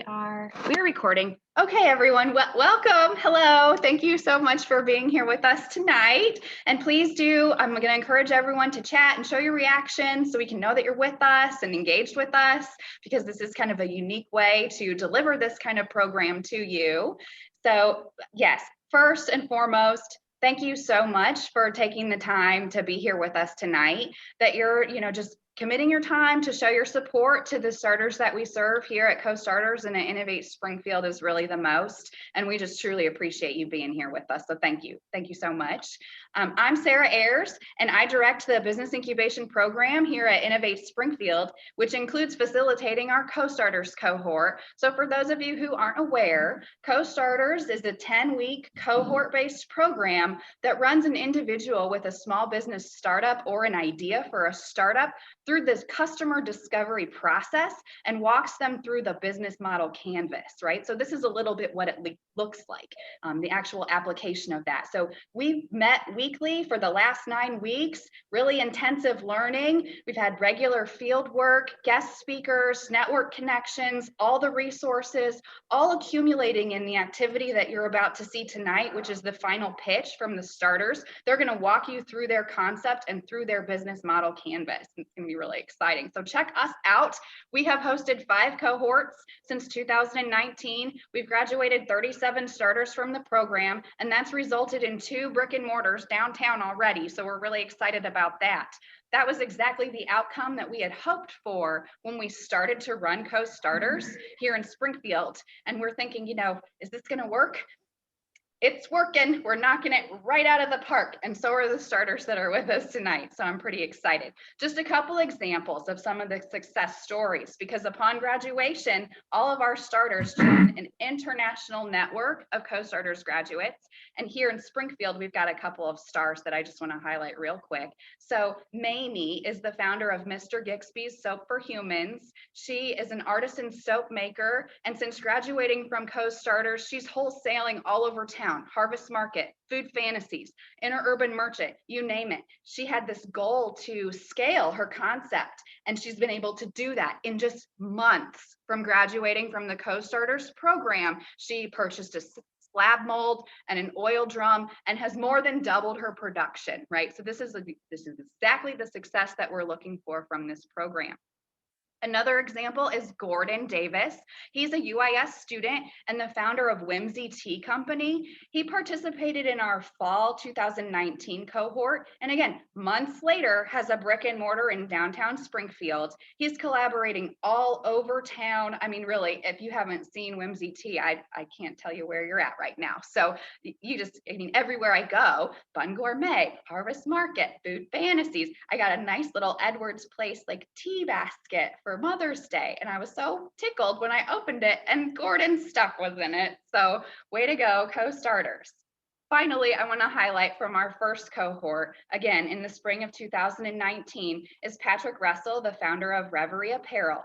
We're recording. Okay, everyone, welcome. Hello. Thank you so much for being here with us tonight. And please do, I'm going to encourage everyone to chat and show your reactions so we can know that you're with us and engaged with us, because this is kind of a unique way to deliver this kind of program to you. So yes, first and foremost, thank you so much for taking the time to be here with us tonight, that you're, just committing your time to show your support to the starters that we serve here at Co.STARTERS and at Innovate Springfield is really the most. And we just truly appreciate you being here with us. So thank you. Thank you so much. I'm Sarah Ayers, and I direct the Business Incubation Program here at Innovate Springfield, which includes facilitating our Co.STARTERS cohort. So for those of you who aren't aware, Co.STARTERS is a 10-week cohort-based program that runs an individual with a small business startup or an idea for a startup through this customer discovery process and walks them through the business model canvas, right? So this is a little bit what it looks like, the actual application of that. So we've met weekly for the last 9 weeks, really intensive learning. We've had regular field work, guest speakers, network connections, all the resources, all accumulating in the activity that you're about to see tonight, which is the final pitch from the starters. They're going to walk you through their concept and through their business model canvas. It's going to be really exciting. So check us out. We have hosted 5 cohorts since 2019. We've graduated 37 starters from the program, and that's resulted in 2 brick and mortars downtown already. So we're really excited about that. That was exactly the outcome that we had hoped for when we started to run Co.STARTERS here in Springfield. And we're thinking, is this going to work? It's working. We're knocking it right out of the park. And so are the starters that are with us tonight. So I'm pretty excited. Just a couple examples of some of the success stories, because upon graduation, all of our starters join an international network of Co.STARTERS graduates. And here in Springfield, we've got a couple of stars that I just want to highlight real quick. So Mamie is the founder of Mr. Gixby's Soap for Humans. She is an artisan soap maker. And since graduating from Co.STARTERS, she's wholesaling all over town. Harvest Market, Food Fantasies, Interurban Merchant, you name it. She had this goal to scale her concept, and she's been able to do that in just months from graduating from the Co.STARTERS program. She purchased a slab mold and an oil drum and has more than doubled her production, right? So this is exactly the success that we're looking for from this program. Another example is Gordon Davis. He's a UIS student and the founder of Whimsy Tea Company. He participated in our fall 2019 cohort, and again, months later, has a brick and mortar in downtown Springfield. He's collaborating all over town. I mean, really, if you haven't seen Whimsy Tea, I can't tell you where you're at right now. So everywhere I go, Bun Gourmet, Harvest Market, Food Fantasies, I got a nice little Edwards Place tea basket for Mother's Day, and I was so tickled when I opened it and Gordon's stuff was in it. So way to go, Co.STARTERS. Finally, I want to highlight from our first cohort, again in the spring of 2019, is Patrick Russell, the founder of Reverie Apparel.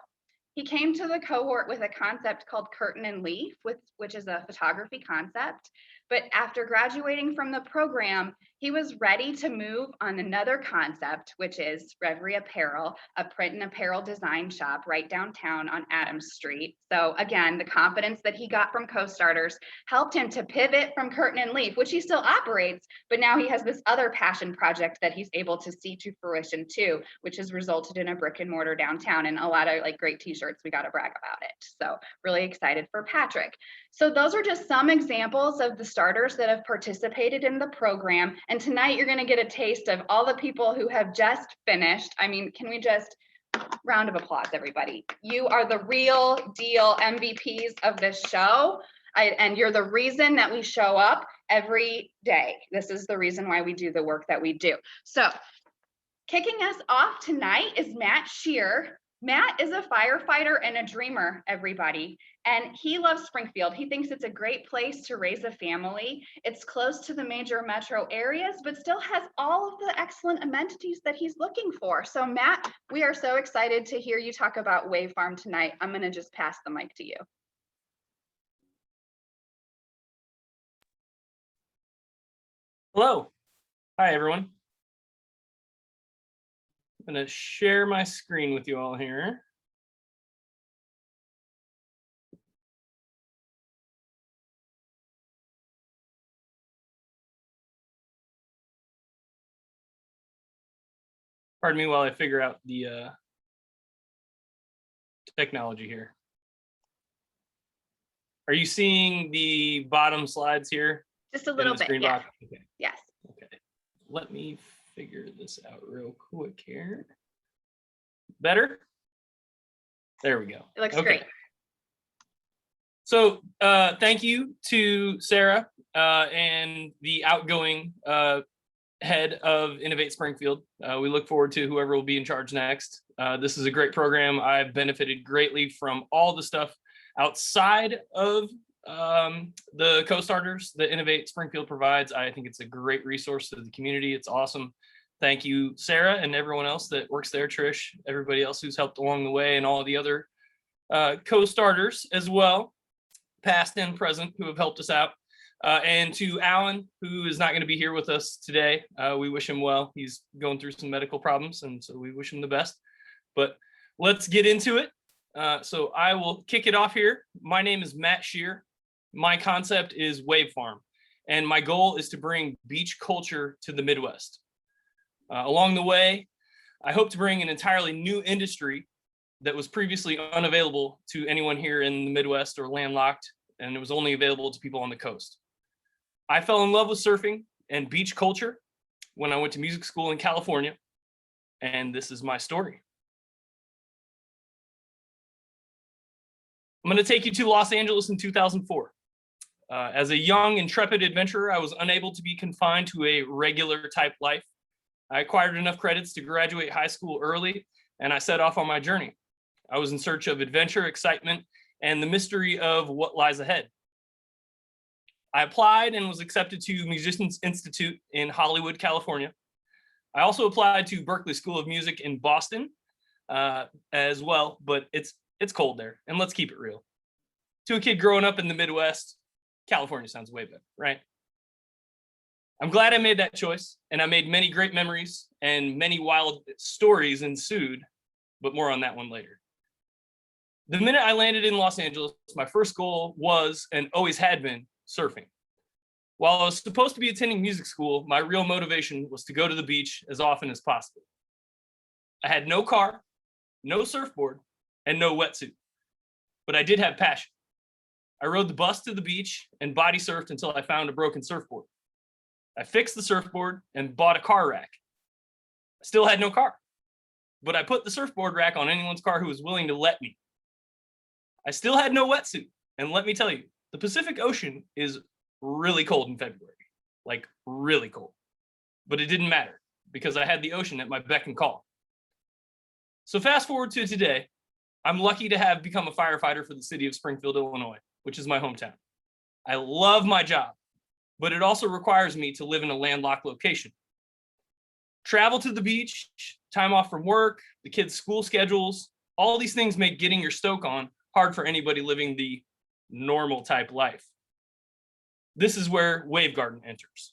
He came to the cohort with a concept called Curtain and Leaf, which is a photography concept. But after graduating from the program, he was ready to move on another concept, which is Reverie Apparel, a print and apparel design shop right downtown on Adams Street. So again, the confidence that he got from Co.STARTERS helped him to pivot from Curtain and Leaf, which he still operates, but now he has this other passion project that he's able to see to fruition too, which has resulted in a brick and mortar downtown and a lot of great t-shirts. We got to brag about it. So really excited for Patrick. So those are just some examples of the starters that have participated in the program. And tonight you're going to get a taste of all the people who have just finished. I mean, can we just round of applause, everybody? You are the real deal MVPs of this show. And you're the reason that we show up every day. This is the reason why we do the work that we do. So kicking us off tonight is Matt Shear. Matt is a firefighter and a dreamer, everybody, and he loves Springfield. He thinks it's a great place to raise a family. It's close to the major metro areas, but still has all of the excellent amenities that he's looking for. So Matt, we are so excited to hear you talk about Wave Farm tonight. I'm going to just pass the mic to you. Hello. Hi, everyone. I'm going to share my screen with you all here. Pardon me while I figure out the technology here. Are you seeing the bottom slides here? Just a little bit, yeah. Okay. Yes. Okay. Let me figure this out real quick here. Better? There we go. It looks great. So thank you to Sarah and the outgoing head of Innovate Springfield. We look forward to whoever will be in charge next. This is a great program. I've benefited greatly from all the stuff outside of the co-starters that Innovate Springfield provides. I think it's a great resource to the community. It's awesome. Thank you, Sarah, and everyone else that works there, Trish, everybody else who's helped along the way, and all the other co-starters as well, past and present, who have helped us out. And to Alan, who is not going to be here with us today, we wish him well. He's going through some medical problems, and so we wish him the best. But let's get into it. So I will kick it off here. My name is Matt Shear. My concept is Wave Farm, and my goal is to bring beach culture to the Midwest. Along the way, I hope to bring an entirely new industry that was previously unavailable to anyone here in the Midwest or landlocked, and it was only available to people on the coast. I fell in love with surfing and beach culture when I went to music school in California, and this is my story. I'm going to take you to Los Angeles in 2004. As a young, intrepid adventurer, I was unable to be confined to a regular type life. I acquired enough credits to graduate high school early, and I set off on my journey. I was in search of adventure, excitement, and the mystery of what lies ahead. I applied and was accepted to Musicians Institute in Hollywood, California. I also applied to Berklee School of Music in Boston as well, but it's cold there, and let's keep it real. To a kid growing up in the Midwest, California sounds way better, right? I'm glad I made that choice, and I made many great memories, and many wild stories ensued, but more on that one later. The minute I landed in Los Angeles, my first goal was, and always had been, surfing. While I was supposed to be attending music school, my real motivation was to go to the beach as often as possible. I had no car, no surfboard, and no wetsuit, but I did have passion. I rode the bus to the beach and body surfed until I found a broken surfboard. I fixed the surfboard and bought a car rack. I still had no car, but I put the surfboard rack on anyone's car who was willing to let me. I still had no wetsuit, and let me tell you, the Pacific Ocean is really cold in February, like really cold. But it didn't matter because I had the ocean at my beck and call. So fast forward to today, I'm lucky to have become a firefighter for the city of Springfield, Illinois, which is my hometown. I love my job, but it also requires me to live in a landlocked location. Travel to the beach, time off from work, the kids' school schedules, all these things make getting your stoke on hard for anybody living the normal type life. This is where Wave Garden enters.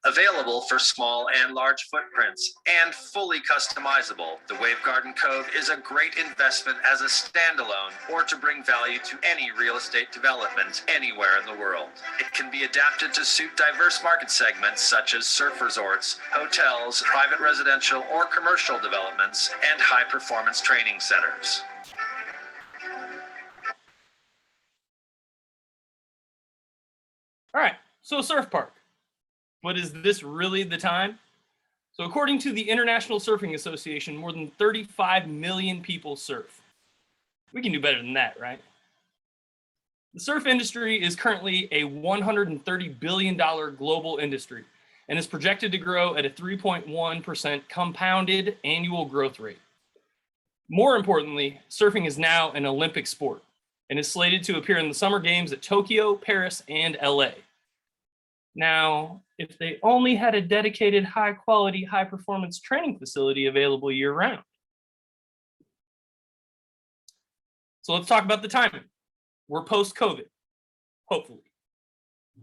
Available for small and large footprints and fully customizable, the Wave Garden Cove is a great investment as a standalone or to bring value to any real estate development anywhere in the world. It can be adapted to suit diverse market segments such as surf resorts, hotels, private residential or commercial developments, and high-performance training centers. All right, so surf park. But is this really the time? So according to the International Surfing Association, more than 35 million people surf. We can do better than that, right? The surf industry is currently a $130 billion global industry and is projected to grow at a 3.1% compounded annual growth rate. More importantly, surfing is now an Olympic sport and is slated to appear in the Summer Games at Tokyo, Paris, and LA. Now, if they only had a dedicated high-quality, high-performance training facility available year-round. So let's talk about the timing. We're post-COVID, hopefully.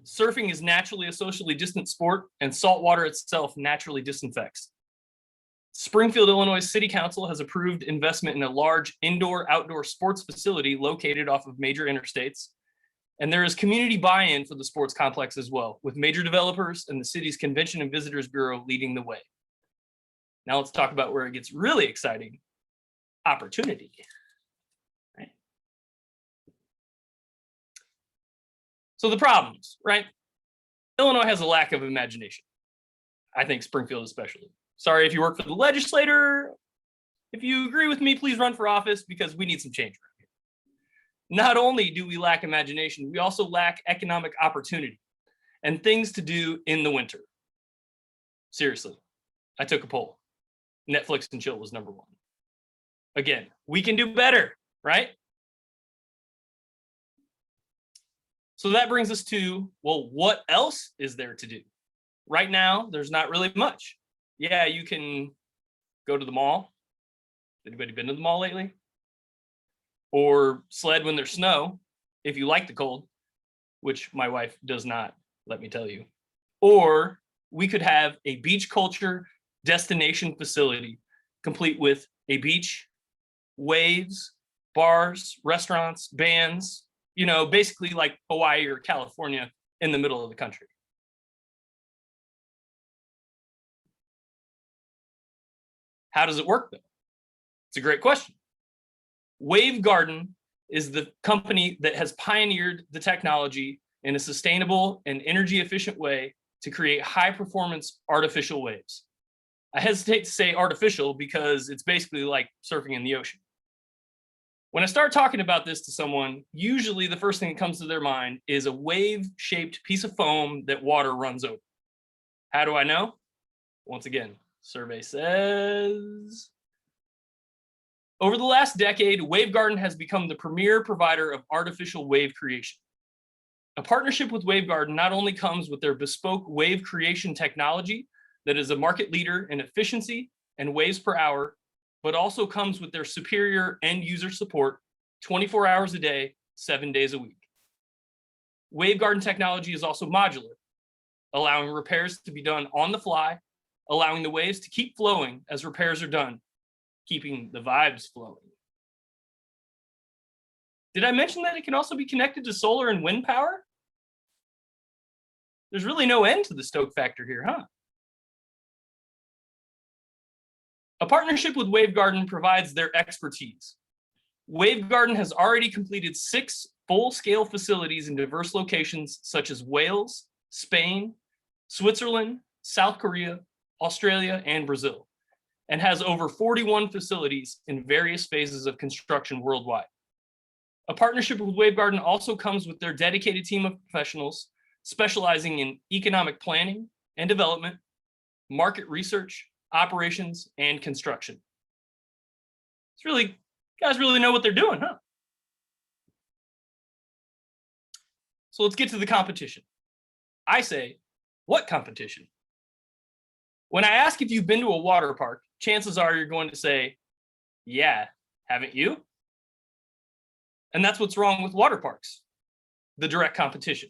Surfing is naturally a socially distant sport, and saltwater itself naturally disinfects. Springfield, Illinois City Council has approved investment in a large indoor-outdoor sports facility located off of major interstates. And there is community buy-in for the sports complex as well, with major developers and the city's Convention and Visitors Bureau leading the way. Now let's talk about where it gets really exciting, opportunity. Right? So the problems, right? Illinois has a lack of imagination. I think Springfield especially. Sorry if you work for the legislator. If you agree with me, please run for office because we need some change around here. Not only do we lack imagination, we also lack economic opportunity and things to do in the winter. Seriously, I took a poll. Netflix and chill was number one. Again, we can do better, right? So that brings us to, well, what else is there to do? Right now, there's not really much. Yeah, you can go to the mall. Anybody been to the mall lately? Or sled when there's snow, if you like the cold, which my wife does not, let me tell you. Or we could have a beach culture destination facility, complete with a beach, waves, bars, restaurants, bands, you know, basically like Hawaii or California in the middle of the country. How does it work though? It's a great question. Wave Garden is the company that has pioneered the technology in a sustainable and energy efficient way to create high performance artificial waves. I hesitate to say artificial because it's basically like surfing in the ocean. When I start talking about this to someone, usually the first thing that comes to their mind is a wave-shaped piece of foam that water runs over. How do I know? Once again, survey says. Over the last decade, Wave Garden has become the premier provider of artificial wave creation. A partnership with Wave Garden not only comes with their bespoke wave creation technology that is a market leader in efficiency and waves per hour, but also comes with their superior end user support 24 hours a day, 7 days a week. Wave Garden technology is also modular, allowing repairs to be done on the fly, allowing the waves to keep flowing as repairs are done, keeping the vibes flowing. Did I mention that it can also be connected to solar and wind power? There's really no end to the stoke factor here, huh? A partnership with Wave Garden provides their expertise. Wave Garden has already completed 6 full-scale facilities in diverse locations such as Wales, Spain, Switzerland, South Korea, Australia, and Brazil, and has over 41 facilities in various phases of construction worldwide. A partnership with Wave Garden also comes with their dedicated team of professionals specializing in economic planning and development, market research, operations, and construction. It's really, you guys really know what they're doing, huh? So let's get to the competition. I say, what competition? When I ask if you've been to a water park, chances are you're going to say, yeah, haven't you? And that's what's wrong with water parks, the direct competition.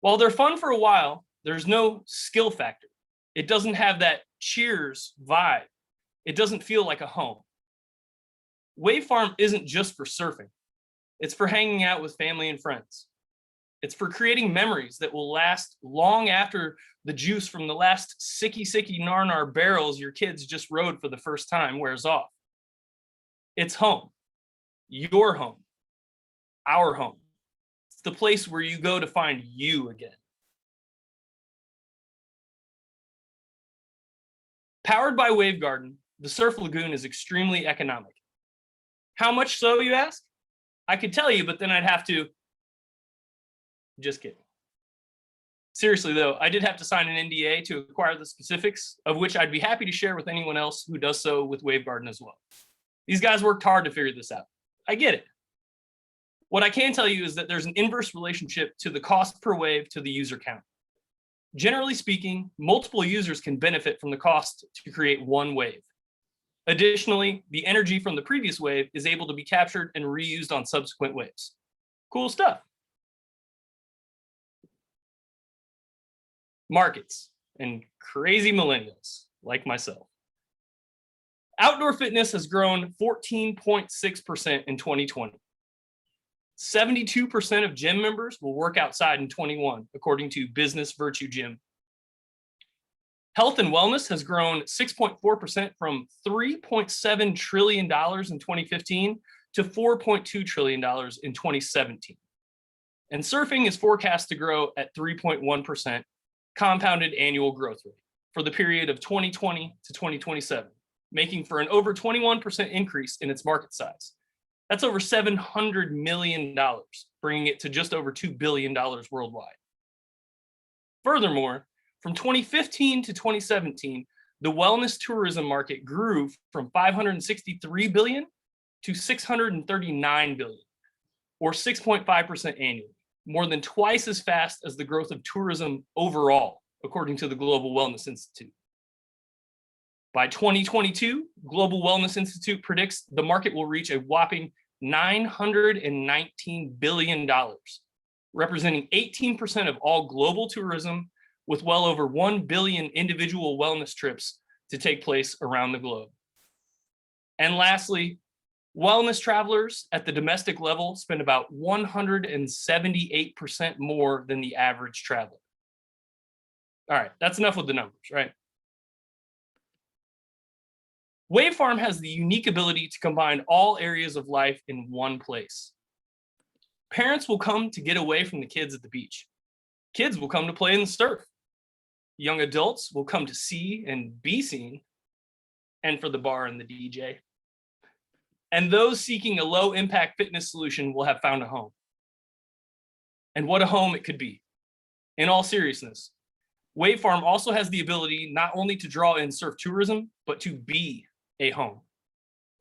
While they're fun for a while, there's no skill factor. It doesn't have that Cheers vibe. It doesn't feel like a home. Wave Farm isn't just for surfing. It's for hanging out with family and friends. It's for creating memories that will last long after the juice from the last sicky nar barrels your kids just rode for the first time wears off. It's home, your home, our home. It's the place where you go to find you again. Powered by Wave Garden, the Surf Lagoon is extremely economic. How much so, you ask? I could tell you, but then I'd have to. Just kidding. Seriously though, I did have to sign an NDA to acquire the specifics, of which I'd be happy to share with anyone else who does so with Wave Garden as well. These guys worked hard to figure this out. I get it. What I can tell you is that there's an inverse relationship to the cost per wave to the user count. Generally speaking, multiple users can benefit from the cost to create one wave. Additionally, the energy from the previous wave is able to be captured and reused on subsequent waves. Cool stuff. Markets and crazy millennials like myself. Outdoor fitness has grown 14.6% in 2020. 72% of gym members will work outside in 21, according to Business Virtue Gym. Health and wellness has grown 6.4% from $3.7 trillion in 2015 to $4.2 trillion in 2017. And surfing is forecast to grow at 3.1% compounded annual growth rate for the period of 2020 to 2027, making for an over 21% increase in its market size. That's over $700 million, bringing it to just over $2 billion worldwide. Furthermore, from 2015 to 2017, the wellness tourism market grew from $563 billion to $639 billion, or 6.5% annually, more than twice as fast as the growth of tourism overall, according to the Global Wellness Institute. By 2022, Global Wellness Institute predicts the market will reach a whopping $919 billion, representing 18% of all global tourism, with well over 1 billion individual wellness trips to take place around the globe. And lastly, wellness travelers at the domestic level spend about 178% more than the average traveler. All right, that's enough with the numbers, right? Wave Farm has the unique ability to combine all areas of life in one place. Parents will come to get away from the kids at the beach. Kids will come to play in the surf. Young adults will come to see and be seen, and for the bar and the DJ. And those seeking a low-impact fitness solution will have found a home. And what a home it could be. In all seriousness, Wave Farm also has the ability not only to draw in surf tourism, but to be a home.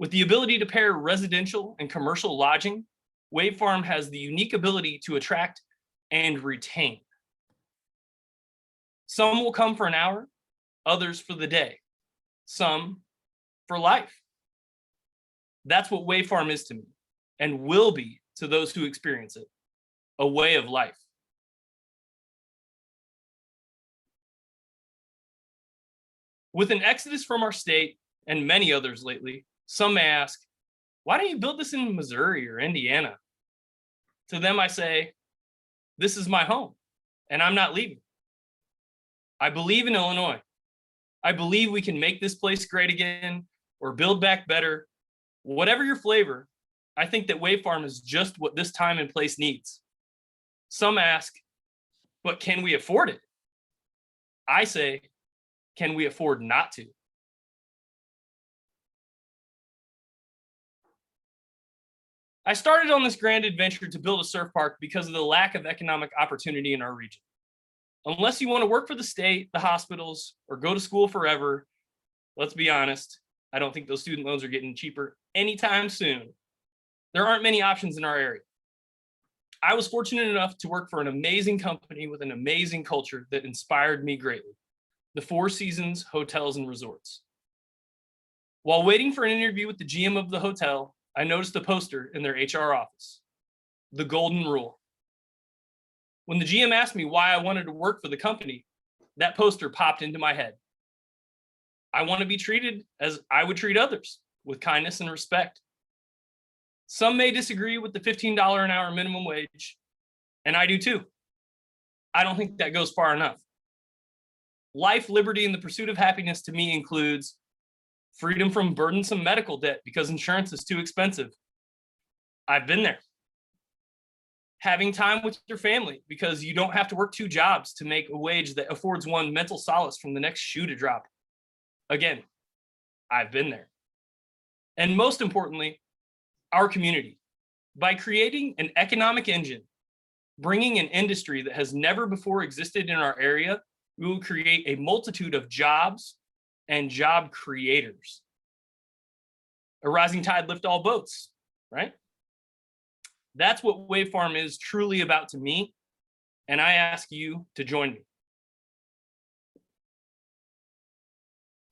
With the ability to pair residential and commercial lodging, Wave Farm has the unique ability to attract and retain. Some will come for an hour, others for the day, some for life. That's what Wave Farm is to me, and will be to those who experience it, a way of life. With an exodus from our state and many others lately, some may ask, why don't you build this in Missouri or Indiana? To them, I say, this is my home, and I'm not leaving. I believe in Illinois. I believe we can make this place great again or build back better. Whatever your flavor, I think that Wave Farm is just what this time and place needs. Some ask, but can we afford it? I say, can we afford not to? I started on this grand adventure to build a surf park because of the lack of economic opportunity in our region. Unless you want to work for the state, the hospitals, or go to school forever, let's be honest, I don't think those student loans are getting cheaper anytime soon. There aren't many options in our area. I was fortunate enough to work for an amazing company with an amazing culture that inspired me greatly, the Four Seasons Hotels and Resorts. While waiting for an interview with the GM of the hotel, I noticed a poster in their HR office, the Golden Rule. When the GM asked me why I wanted to work for the company, that poster popped into my head. I want to be treated as I would treat others, with kindness and respect. Some may disagree with the $15 an hour minimum wage, and I do too. I don't think that goes far enough. Life, liberty, and the pursuit of happiness to me includes freedom from burdensome medical debt because insurance is too expensive. I've been there. Having time with your family because you don't have to work two jobs to make a wage that affords one mental solace from the next shoe to drop. Again, I've been there. And most importantly, our community. By creating an economic engine, bringing an industry that has never before existed in our area, we will create a multitude of jobs and job creators. A rising tide lifts all boats, right? That's what Wave Farm is truly about to me, and I ask you to join me.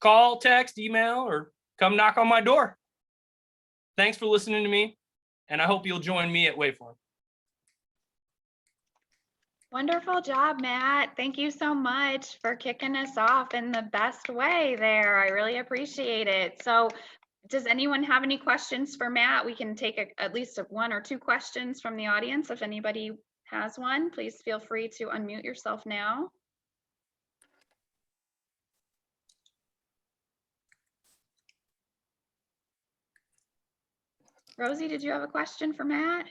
Call, text, email, or come knock on my door. Thanks for listening to me, and I hope you'll join me at Wave Farm. Wonderful job, Matt. Thank you so much for kicking us off in the best way there. I really appreciate it. So Does anyone have any questions for Matt? We can take at least 1 or 2 questions from the audience. If anybody has one, please feel free to unmute yourself now. Rosie, did you have a question for Matt?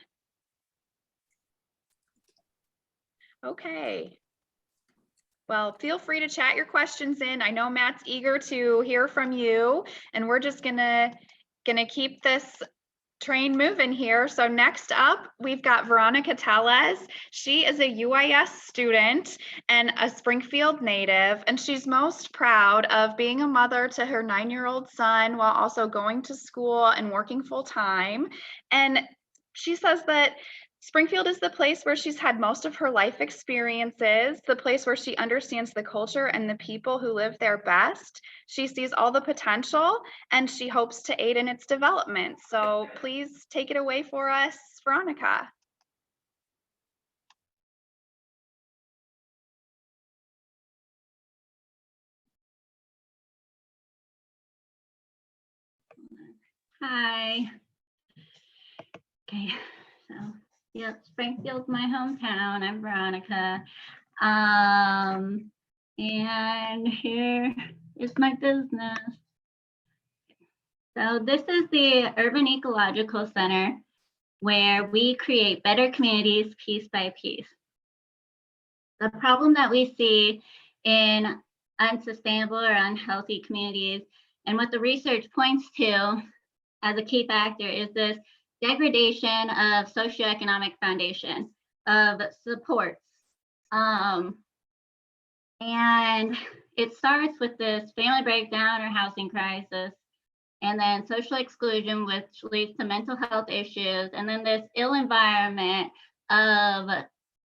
Okay. Well, feel free to chat your questions in. I know Matt's eager to hear from you, and we're just gonna keep this train moving here. So next up, we've got Veronica Tellez. She is a UIS student and a Springfield native, and she's most proud of being a mother to her 9-year-old son while also going to school and working full time. And she says that Springfield is the place where she's had most of her life experiences, the place where she understands the culture and the people who live there best. She sees all the potential and she hopes to aid in its development. So please take it away for us, Veronica. Hi. Okay, so yep, Springfield's my hometown. I'm Veronica. And here is my business. So this is the Urban Ecological Center, where we create better communities piece by piece. The problem that we see in unsustainable or unhealthy communities, and what the research points to as a key factor, is this degradation of socioeconomic foundation, of supports. And it starts with this family breakdown or housing crisis, and then social exclusion, which leads to mental health issues, and then this ill environment of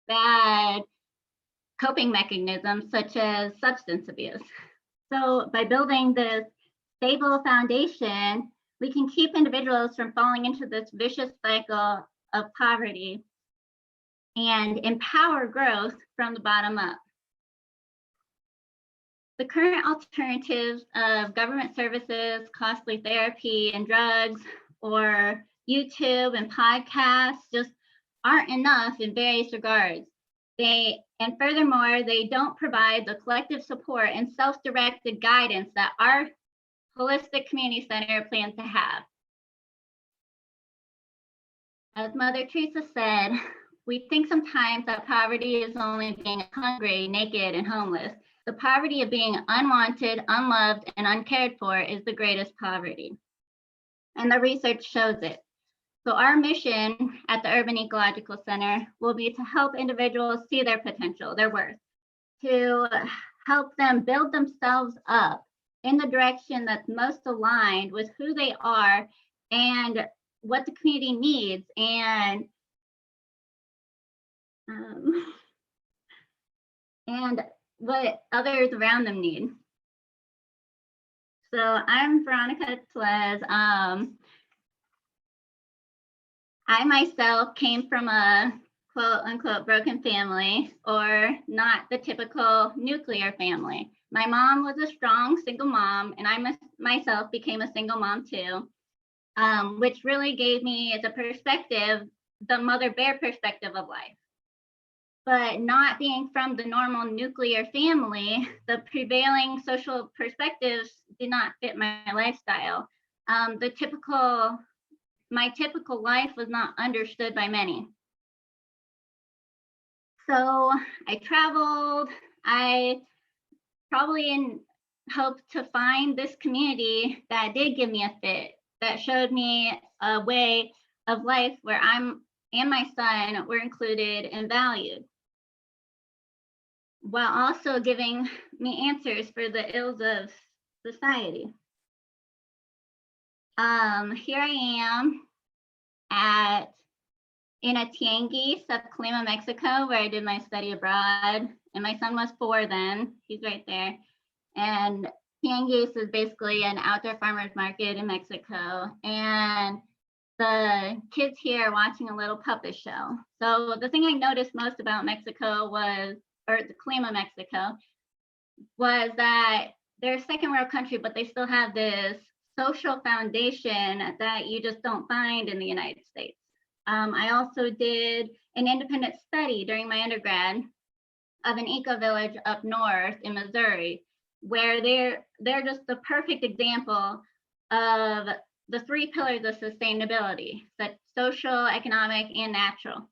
bad coping mechanisms such as substance abuse. So by building this stable foundation, we can keep individuals from falling into this vicious cycle of poverty and empower growth from the bottom up. The current alternatives of government services, costly therapy and drugs, or YouTube and podcasts just aren't enough in various regards. And furthermore, they don't provide the collective support and self-directed guidance that our holistic community center plans to have. As Mother Teresa said, we think sometimes that poverty is only being hungry, naked, and homeless. The poverty of being unwanted, unloved, and uncared for is the greatest poverty. And the research shows it. So our mission at the Urban Ecological Center will be to help individuals see their potential, their worth, to help them build themselves up in the direction that's most aligned with who they are and what the community needs, and what others around them need. So I'm Veronica Tellez. I myself came from a quote unquote broken family, or not the typical nuclear family. My mom was a strong single mom, and I myself became a single mom too, which really gave me the perspective, the mother bear perspective of life. But not being from the normal nuclear family, the prevailing social perspectives did not fit my lifestyle. My typical life was not understood by many. So I traveled. I probably hoped to find this community that did give me a fit, that showed me a way of life where I'm and my son were included and valued, while also giving me answers for the ills of society. Here I am in a Tianguis, Colima, Mexico, where I did my study abroad, and my son was 4 then. He's right there. And Tianguis is basically an outdoor farmers market in Mexico, and the kids here are watching a little puppet show. So the thing I noticed most about Mexico was, or the Colima, Mexico, was that they're a second world country, but they still have this social foundation that you just don't find in the United States. I also did an independent study during my undergrad of an eco-village up north in Missouri, where they're just the perfect example of the 3 pillars of sustainability, such social, economic, and natural.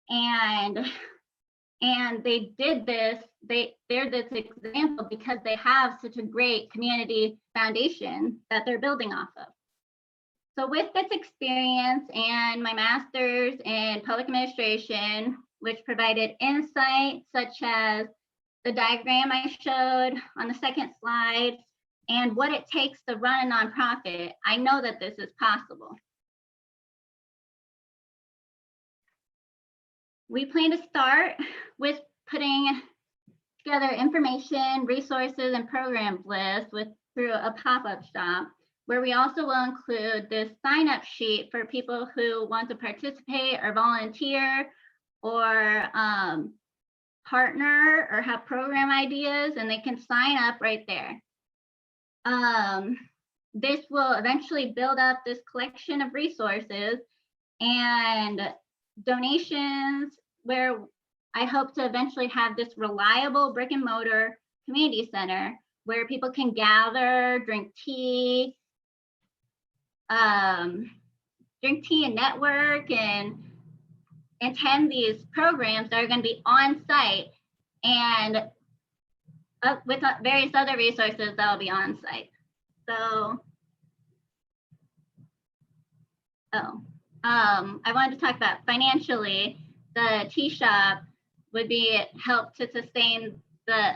And they did this, they're this example because they have such a great community foundation that they're building off of. So with this experience and my master's in public administration, which provided insight such as the diagram I showed on the second slide and what it takes to run a nonprofit, I know that this is possible. We plan to start with putting together information, resources, and programs list through a pop-up shop, where we also will include this sign-up sheet for people who want to participate or volunteer or partner or have program ideas, and they can sign up right there. This will eventually build up this collection of resources and donations, where I hope to eventually have this reliable brick and mortar community center where people can gather, drink tea and network and attend these programs that are going to be on site and with various other resources that will be on site. So, I wanted to talk about financially, the tea shop would be help to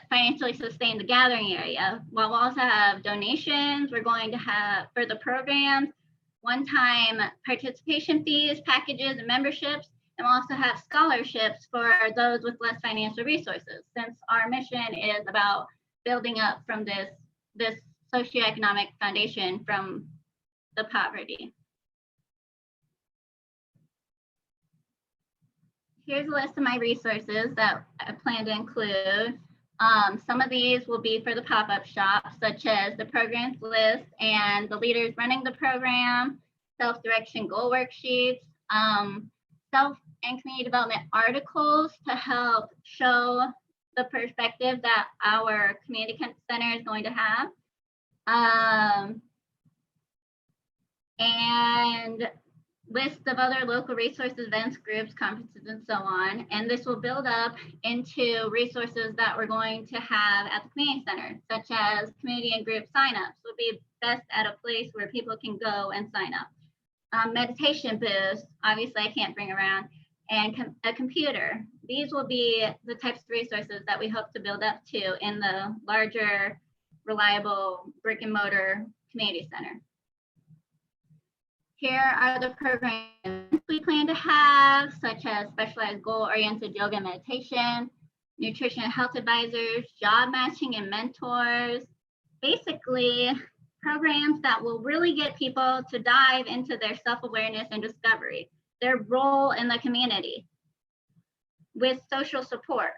financially sustain the gathering area. While we'll also have donations, we're going to have for the programs, one-time participation fees, packages, and memberships, and we'll also have scholarships for those with less financial resources, since our mission is about building up from this socioeconomic foundation from the poverty. Here's a list of my resources that I plan to include. Some of these will be for the pop-up shop, such as the programs list and the leaders running the program, self-direction goal worksheets, self and community development articles to help show the perspective that our community center is going to have. And list of other local resources, events, groups, conferences, and so on. And this will build up into resources that we're going to have at the community center, such as community and group signups will be best at a place where people can go and sign up. Meditation booths, obviously I can't bring around, and a computer. These will be the types of resources that we hope to build up to in the larger, reliable brick and mortar community center. Here are the programs we plan to have, such as specialized goal-oriented yoga and meditation, nutrition and health advisors, job matching and mentors, basically programs that will really get people to dive into their self-awareness and discovery, their role in the community with social support.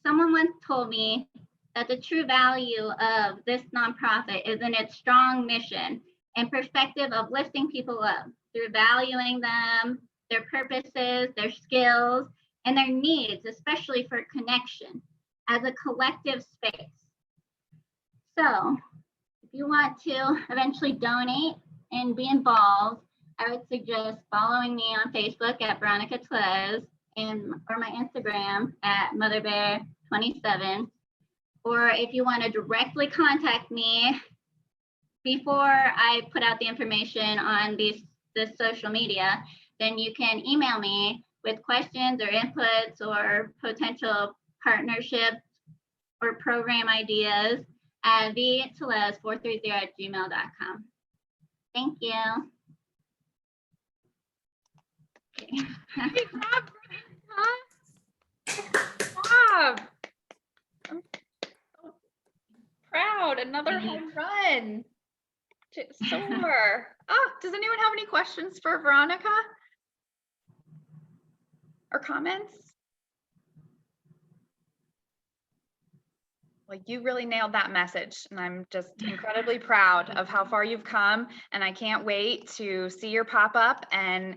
Someone once told me that the true value of this nonprofit is in its strong mission and perspective of lifting people up through valuing them, their purposes, their skills, and their needs, especially for connection as a collective space. So if you want to eventually donate and be involved, I would suggest following me on Facebook at Veronica Tellez or my Instagram at MotherBear27. Or if you want to directly contact me before I put out the information on this social media, then you can email me with questions or inputs or potential partnerships or program ideas at vtellez430@gmail.com. Thank you. Okay. Great job, Veronica. I'm so proud. Another home run. Sure. Oh, does anyone have any questions for Veronica? Or comments? Well, you really nailed that message, and I'm just incredibly proud of how far you've come, and I can't wait to see your pop up and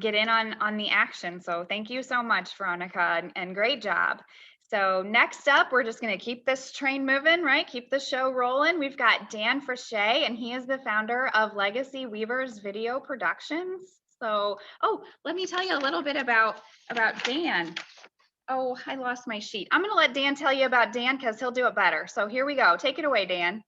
get in on the action. So thank you so much, Veronica, and great job. So next up, we're just going to keep this train moving, right? Keep the show rolling. We've got Dan Frichet, and he is the founder of Legacy Weavers Video Productions. So, oh, let me tell you a little bit about Dan. Oh, I lost my sheet. I'm going to let Dan tell you about Dan because he'll do it better. So here we go. Take it away, Dan.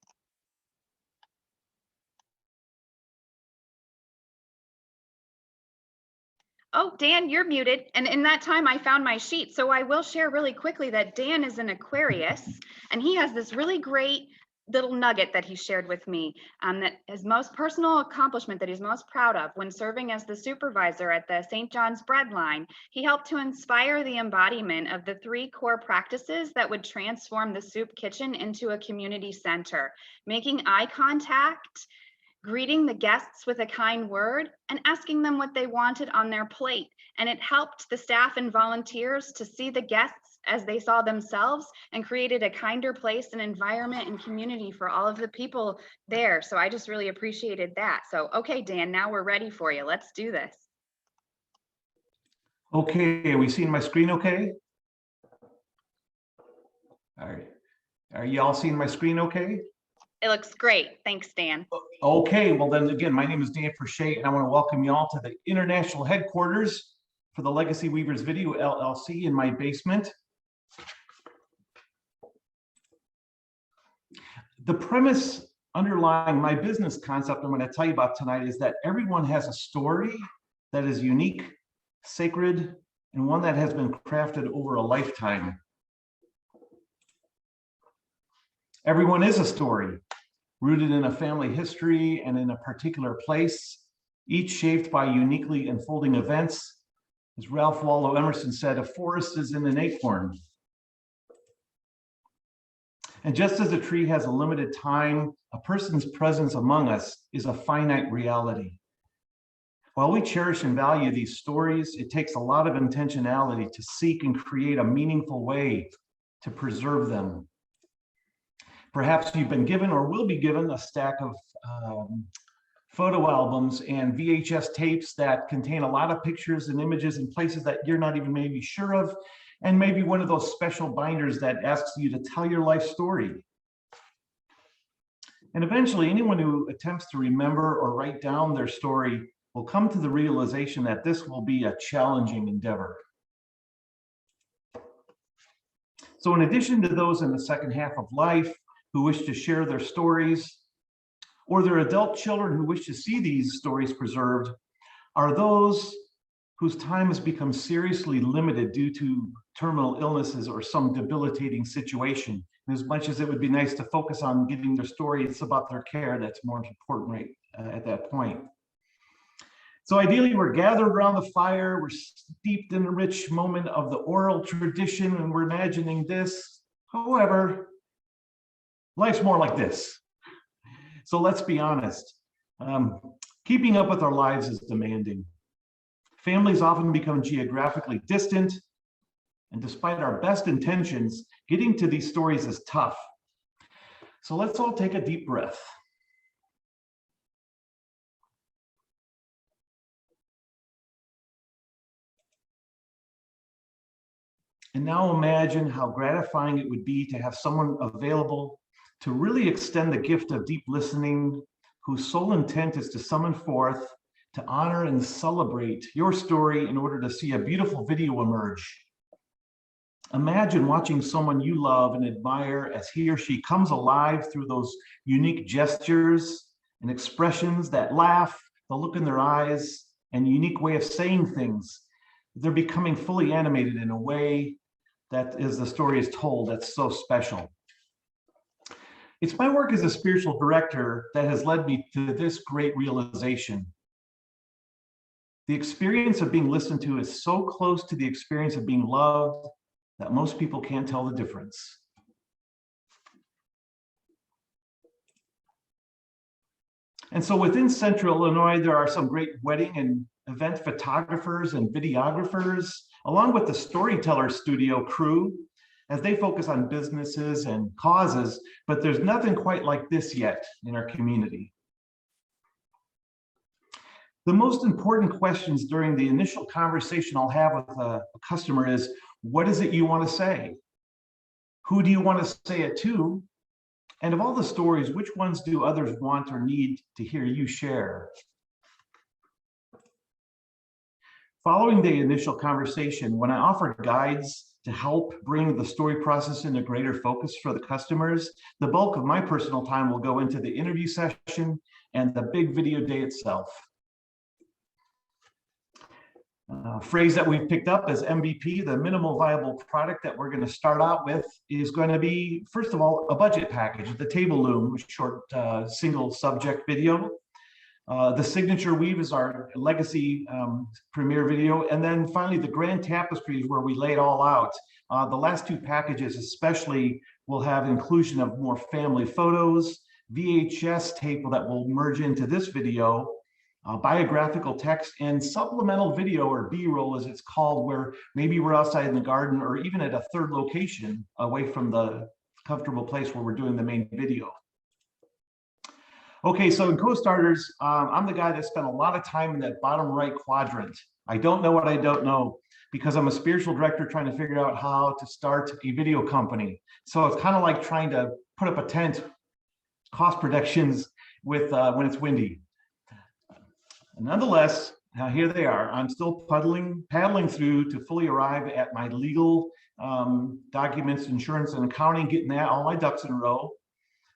Oh, Dan, you're muted. And in that time, I found my sheet. So I will share really quickly that Dan is an Aquarius, and he has this really great little nugget that he shared with me, that his most personal accomplishment that he's most proud of when serving as the supervisor at the St. John's Bread Line. He helped to inspire the embodiment of the 3 core practices that would transform the soup kitchen into a community center: making eye contact, greeting the guests with a kind word, and asking them what they wanted on their plate. And it helped the staff and volunteers to see the guests as they saw themselves, and created a kinder place and environment and community for all of the people there. So I just really appreciated that. So, okay, Dan, now we're ready for you. Let's do this. Okay, are we seeing my screen okay? All right. Are you all seeing my screen okay? It looks great. Thanks, Dan. Okay, well then again, my name is Dan Frichet, and I want to welcome you all to the international headquarters for the Legacy Weavers Video LLC in my basement. The premise underlying my business concept I'm going to tell you about tonight is that everyone has a story that is unique, sacred, and one that has been crafted over a lifetime. Everyone is a story, rooted in a family history and in a particular place, each shaped by uniquely unfolding events. As Ralph Waldo Emerson said, a forest is in an acorn. And just as a tree has a limited time, a person's presence among us is a finite reality. While we cherish and value these stories, it takes a lot of intentionality to seek and create a meaningful way to preserve them. Perhaps you've been given or will be given a stack of photo albums and VHS tapes that contain a lot of pictures and images in places that you're not even maybe sure of, and maybe one of those special binders that asks you to tell your life story. And eventually, anyone who attempts to remember or write down their story will come to the realization that this will be a challenging endeavor. So in addition to those in the second half of life who wish to share their stories, or their adult children who wish to see these stories preserved, are those whose time has become seriously limited due to terminal illnesses or some debilitating situation. And as much as it would be nice to focus on getting their story, it's about their care that's more important right at that point. So ideally, we're gathered around the fire, we're steeped in the rich moment of the oral tradition, and we're imagining this. However, life's more like this. So let's be honest, keeping up with our lives is demanding. Families often become geographically distant, and despite our best intentions, getting to these stories is tough. So let's all take a deep breath. And now imagine how gratifying it would be to have someone available to really extend the gift of deep listening, whose sole intent is to summon forth, to honor and celebrate your story in order to see a beautiful video emerge. Imagine watching someone you love and admire as he or she comes alive through those unique gestures and expressions, that laugh, the look in their eyes, and unique way of saying things. They're becoming fully animated in a way that, as the story is told, that's so special. It's my work as a spiritual director that has led me to this great realization. The experience of being listened to is so close to the experience of being loved that most people can't tell the difference. And so within Central Illinois, there are some great wedding and event photographers and videographers, along with the Storyteller Studio crew as they focus on businesses and causes, but there's nothing quite like this yet in our community. The most important questions during the initial conversation I'll have with a customer is, what is it you want to say? Who do you want to say it to? And of all the stories, which ones do others want or need to hear you share? Following the initial conversation, when I offer guides to help bring the story process into greater focus for the customers, the bulk of my personal time will go into the interview session and the big video day itself. Phrase that we've picked up as MVP, the minimal viable product that we're going to start out with, is going to be, first of all, a budget package, the table loom, short single subject video. The signature weave is our legacy premiere video. And then finally, the grand tapestry is where we lay it all out. The last two packages especially will have inclusion of more family photos, VHS tape that will merge into this video, biographical text, and supplemental video, or B-roll as it's called, where maybe we're outside in the garden or even at a third location away from the comfortable place where we're doing the main video. Okay, so in Co-Starters, I'm the guy that spent a lot of time in that bottom right quadrant. I don't know what I don't know, because I'm a spiritual director trying to figure out how to start a video company. So it's kind of like trying to put up a tent, cost predictions with when it's windy. Nonetheless, here they are. I'm still paddling through to fully arrive at my legal documents, insurance, and accounting, getting that all my ducks in a row.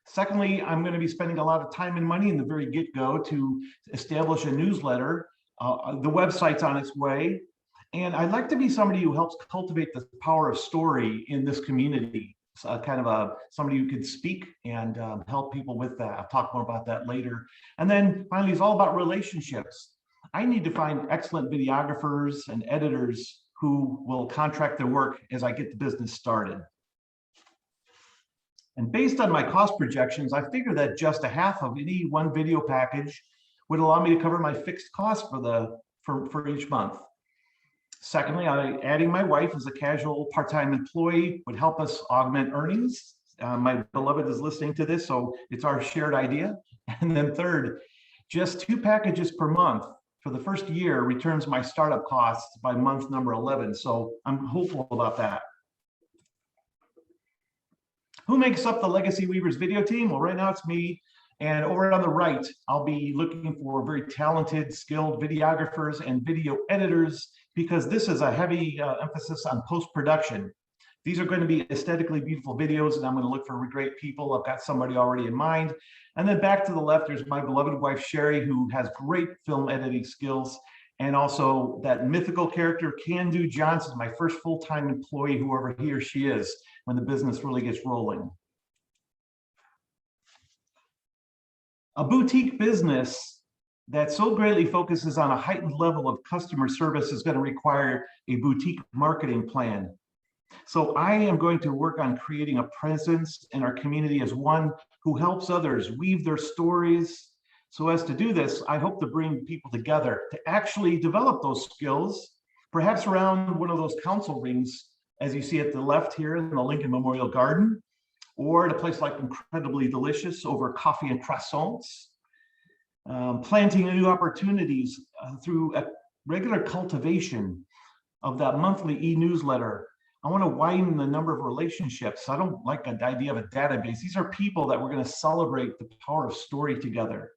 Secondly, I'm going to be spending a lot of time and money in the very get-go to establish a newsletter. The website's on its way. And I'd like to be somebody who helps cultivate the power of story in this community. Kind of somebody who could speak and help people with that. I'll talk more about that later. And then finally, it's all about relationships. I need to find excellent videographers and editors who will contract their work as I get the business started. And based on my cost projections, I figure that just a half of any one video package would allow me to cover my fixed costs for each month. Secondly, adding my wife as a casual part-time employee would help us augment earnings. My beloved is listening to this, so it's our shared idea. And then third, just 2 packages per month for the first year returns my startup costs by month number 11. So I'm hopeful about that. Who makes up the Legacy Weavers video team? Well, right now it's me. And over on the right, I'll be looking for very talented, skilled videographers and video editors, because this is a heavy emphasis on post-production. These are going to be aesthetically beautiful videos, and I'm going to look for great people. I've got somebody already in mind. And then back to the left, there's my beloved wife, Sherry, who has great film editing skills. And also that mythical character, Can-Do Johnson, my first full-time employee, whoever he or she is, when the business really gets rolling. A boutique business that so greatly focuses on a heightened level of customer service is going to require a boutique marketing plan. So I am going to work on creating a presence in our community as one who helps others weave their stories. So as to do this, I hope to bring people together to actually develop those skills, perhaps around one of those council rings, as you see at the left here in the Lincoln Memorial Garden, or at a place like Incredibly Delicious over coffee and croissants. Planting new opportunities through a regular cultivation of that monthly e-newsletter. I want to widen the number of relationships. I don't like the idea of a database. These are people that we're going to celebrate the power of story together.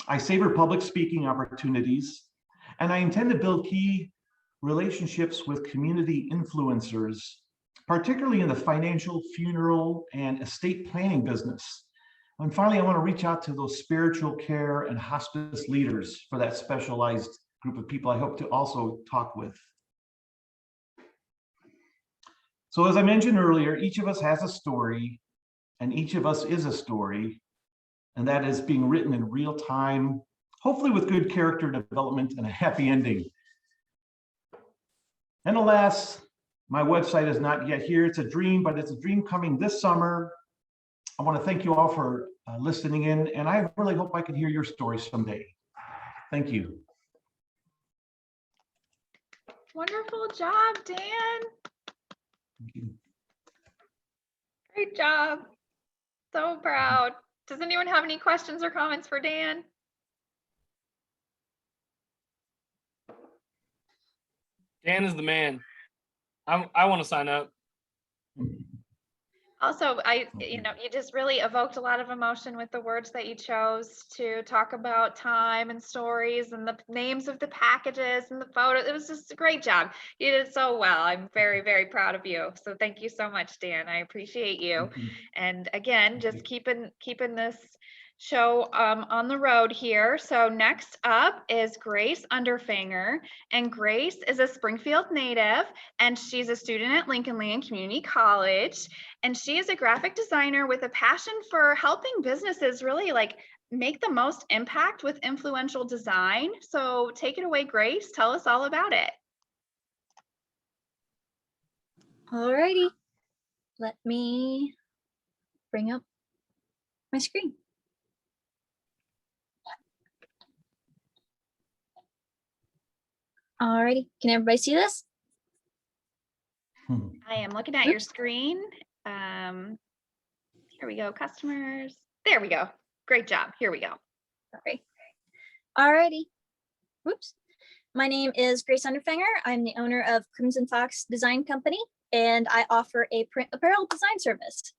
I savor public speaking opportunities, and I intend to build key relationships with community influencers, particularly in the financial, funeral, and estate planning business. And finally, I want to reach out to those spiritual care and hospice leaders for that specialized group of people I hope to also talk with. So as I mentioned earlier, each of us has a story, and each of us is a story, and that is being written in real time, hopefully with good character development and a happy ending. And alas, my website is not yet here. It's a dream, but it's a dream coming this summer. I want to thank you all for listening in, and I really hope I can hear your stories someday. Thank you. Wonderful job, Dan. Thank you. Great job. So proud. Does anyone have any questions or comments for Dan? Dan is the man. I want to sign up. Also, you just really evoked a lot of emotion with the words that you chose to talk about time and stories and the names of the packages and the photos. It was just a great job. You did so well. I'm very, very proud of you. So thank you so much, Dan. I appreciate you. And again, just keeping this show on the road here. So next up is Grace Underfanger, and Grace is a Springfield native, and she's a student at Lincoln Land Community College, and she is a graphic designer with a passion for helping businesses really like make the most impact with influential design. So take it away, Grace. Tell us all about it. Alrighty, let me bring up my screen. Alrighty, can everybody see this? I am looking at your screen. Here we go, customers. There we go. Great job. Here we go. Sorry. Alrighty. Whoops. My name is Grace Underfanger. I'm the owner of Crimson Fox Design Company, and I offer a print apparel design service.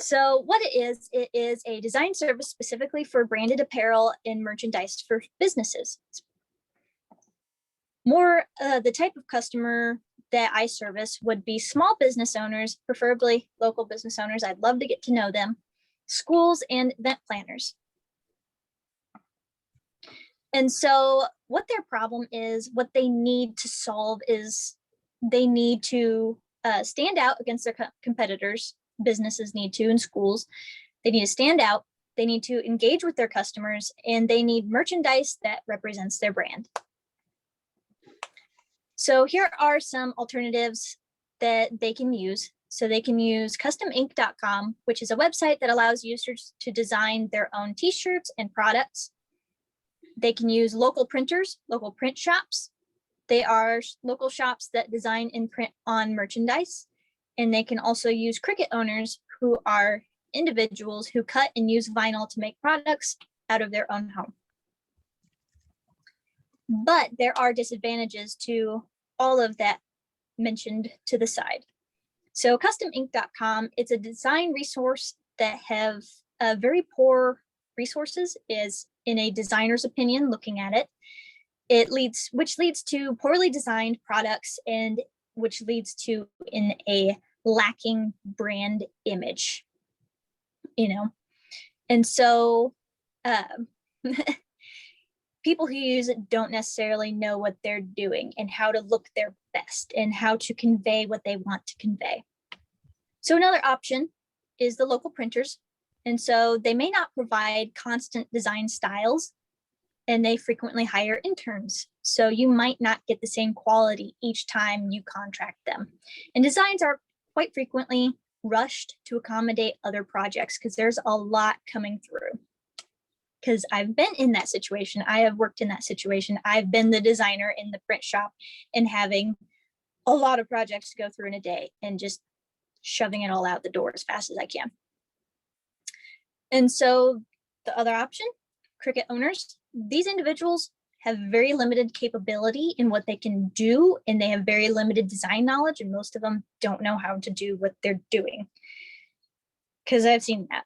So what it is a design service specifically for branded apparel and merchandise for businesses. More the type of customer that I service would be small business owners, preferably local business owners. I'd love to get to know them, schools, and event planners. And so what their problem is, what they need to solve is they need to stand out against their competitors. Businesses need to, and schools. They need to stand out. They need to engage with their customers, and they need merchandise that represents their brand. So here are some alternatives that they can use. So they can use customink.com, which is a website that allows users to design their own t-shirts and products. They can use local printers, local print shops. They are local shops that design and print on merchandise. And they can also use Cricut owners, who are individuals who cut and use vinyl to make products out of their own home. But there are disadvantages to all of that mentioned to the side. So customink.com, it's a design resource that have very poor resources, is in a designer's opinion, looking at it. Which leads to poorly designed products, and which leads to in a lacking brand image, And so people who use it don't necessarily know what they're doing and how to look their best and how to convey what they want to convey. So another option is the local printers. And so they may not provide constant design styles, and they frequently hire interns. So you might not get the same quality each time you contract them. And designs are quite frequently rushed to accommodate other projects because there's a lot coming through. Because I've been in that situation. I have worked in that situation. I've been the designer in the print shop and having a lot of projects to go through in a day and just shoving it all out the door as fast as I can. And so the other option, Cricut owners, these individuals have very limited capability in what they can do, and they have very limited design knowledge, and most of them don't know how to do what they're doing. Because I've seen that.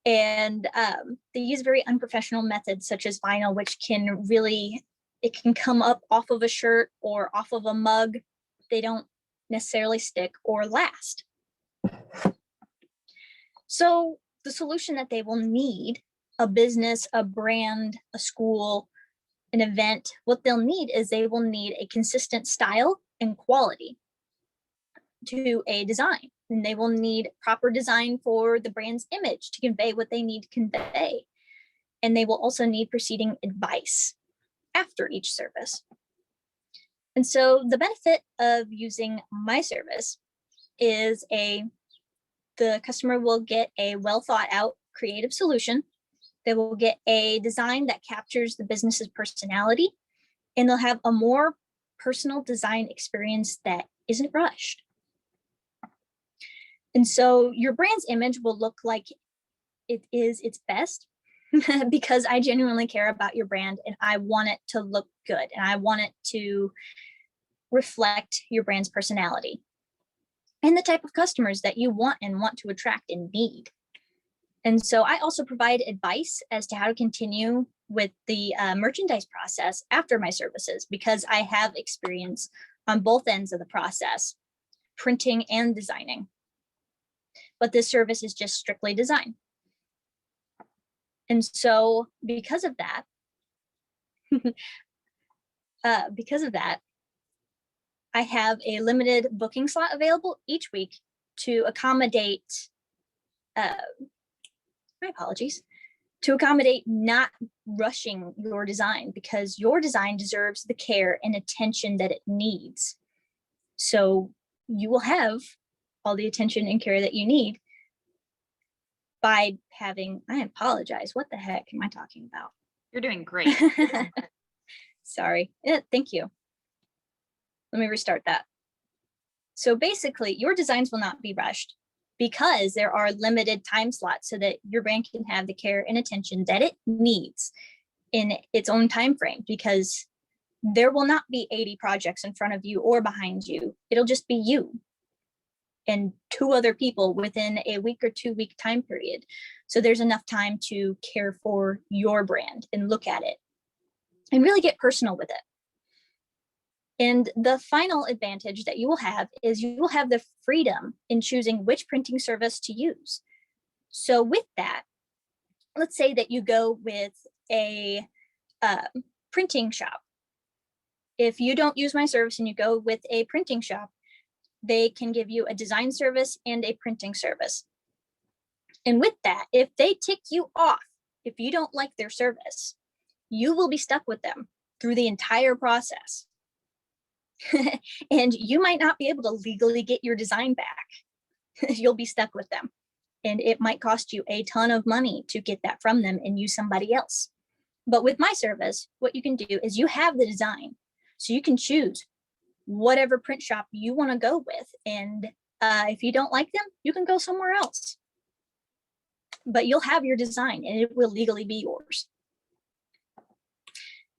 And they use very unprofessional methods such as vinyl, which can really, it can come up off of a shirt or off of a mug. They don't necessarily stick or last. So the solution that they will need, a business, a brand, a school, an event, what they'll need is they will need a consistent style and quality to a design. And they will need proper design for the brand's image to convey what they need to convey. And they will also need preceding advice after each service. And so the benefit of using my service is the customer will get a well thought out creative solution. They will get a design that captures the business's personality, and they'll have a more personal design experience that isn't rushed. And so your brand's image will look like it is its best because I genuinely care about your brand and I want it to look good and I want it to reflect your brand's personality and the type of customers that you want to attract and need. And so I also provide advice as to how to continue with the merchandise process after my services, because I have experience on both ends of the process, printing and designing. But this service is just strictly design. And so because of that, I have a limited booking slot available each week to accommodate, my apologies, to accommodate not rushing your design, because your design deserves the care and attention that it needs. So you will have all the attention and care that you need by having, I apologize, what the heck am I talking about? You're doing great. Sorry. Yeah, thank you. Let me restart that. So basically, your designs will not be rushed because there are limited time slots so that your brand can have the care and attention that it needs in its own time frame, because there will not be 80 projects in front of you or behind you. It'll just be you and 2 other people within a week or 2 week time period. So there's enough time to care for your brand and look at it and really get personal with it. And the final advantage that you will have is you will have the freedom in choosing which printing service to use. So with that, let's say that you go with a printing shop. If you don't use my service and you go with a printing shop, they can give you a design service and a printing service. And with that, if they tick you off, if you don't like their service, you will be stuck with them through the entire process. And you might not be able to legally get your design back. You'll be stuck with them. And it might cost you a ton of money to get that from them and use somebody else. But with my service, what you can do is you have the design. So you can choose whatever print shop you want to go with. And if you don't like them, you can go somewhere else. But you'll have your design and it will legally be yours.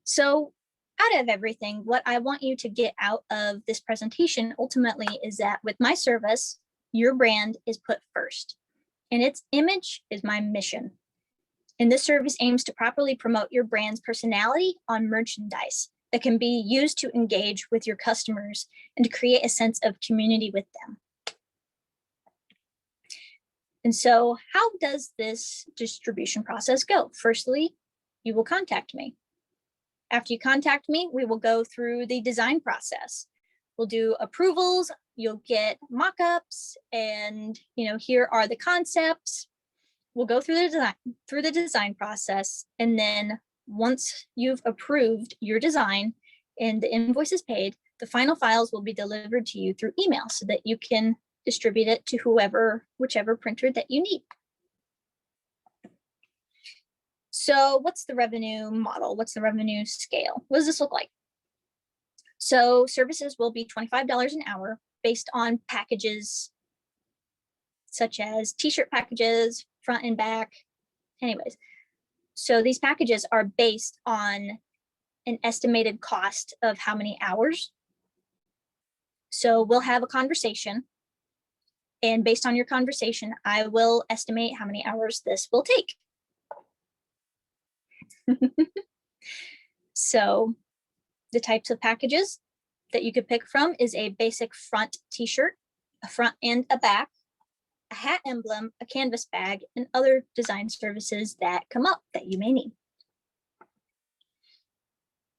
So out of everything, what I want you to get out of this presentation ultimately is that with my service, your brand is put first, and its image is my mission. And this service aims to properly promote your brand's personality on merchandise that can be used to engage with your customers and to create a sense of community with them. And so how does this distribution process go? Firstly, you will contact me. After you contact me, we will go through the design process. We'll do approvals, you'll get mock-ups, and here are the concepts. We'll go through the design process, and then once you've approved your design and the invoice is paid, the final files will be delivered to you through email so that you can distribute it to whichever printer that you need. So what's the revenue model? What's the revenue scale? What does this look like? So services will be $25 an hour based on packages such as t-shirt packages, front and back. Anyways, so these packages are based on an estimated cost of how many hours. So we'll have a conversation, and based on your conversation, I will estimate how many hours this will take. So the types of packages that you could pick from is a basic front t-shirt, a front and a back, a hat emblem, a canvas bag, and other design services that come up that you may need.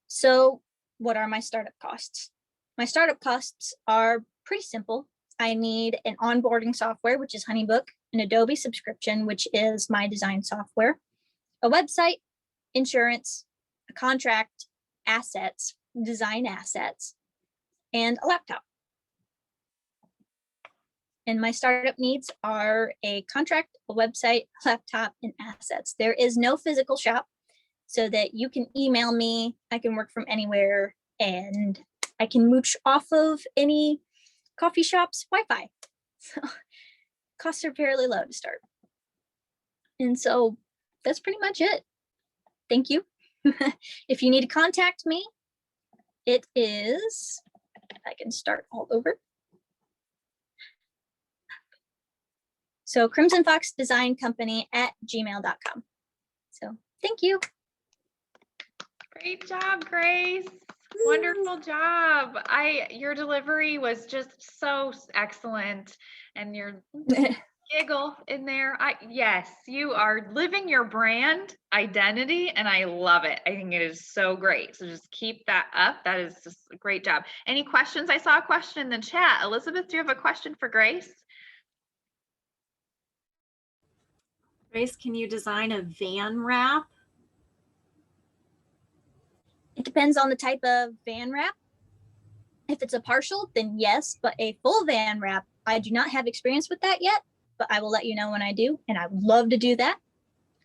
So what are my startup costs? My startup costs are pretty simple. I need an onboarding software, which is HoneyBook, an Adobe subscription, which is my design software, a website, insurance, a contract, assets, design assets, and a laptop. And my startup needs are a contract, a website, laptop, and assets. There is no physical shop, so that you can email me. I can work from anywhere, and I can mooch off of any coffee shop's Wi-Fi. So costs are fairly low to start. And so that's pretty much it. Thank you. If you need to contact me, it is, I can start all over. So Crimson Fox Design Company at gmail.com. So thank you. Great job, Grace. Wonderful job. Your delivery was just so excellent, and your giggle in there. Yes, you are living your brand identity, and I love it. I think it is so great. So just keep that up. That is just a great job. Any questions? I saw a question in the chat. Elizabeth, do you have a question for Grace? Grace, can you design a van wrap? It depends on the type of van wrap. If it's a partial, then yes, but a full van wrap, I do not have experience with that yet, but I will let you know when I do, and I would love to do that.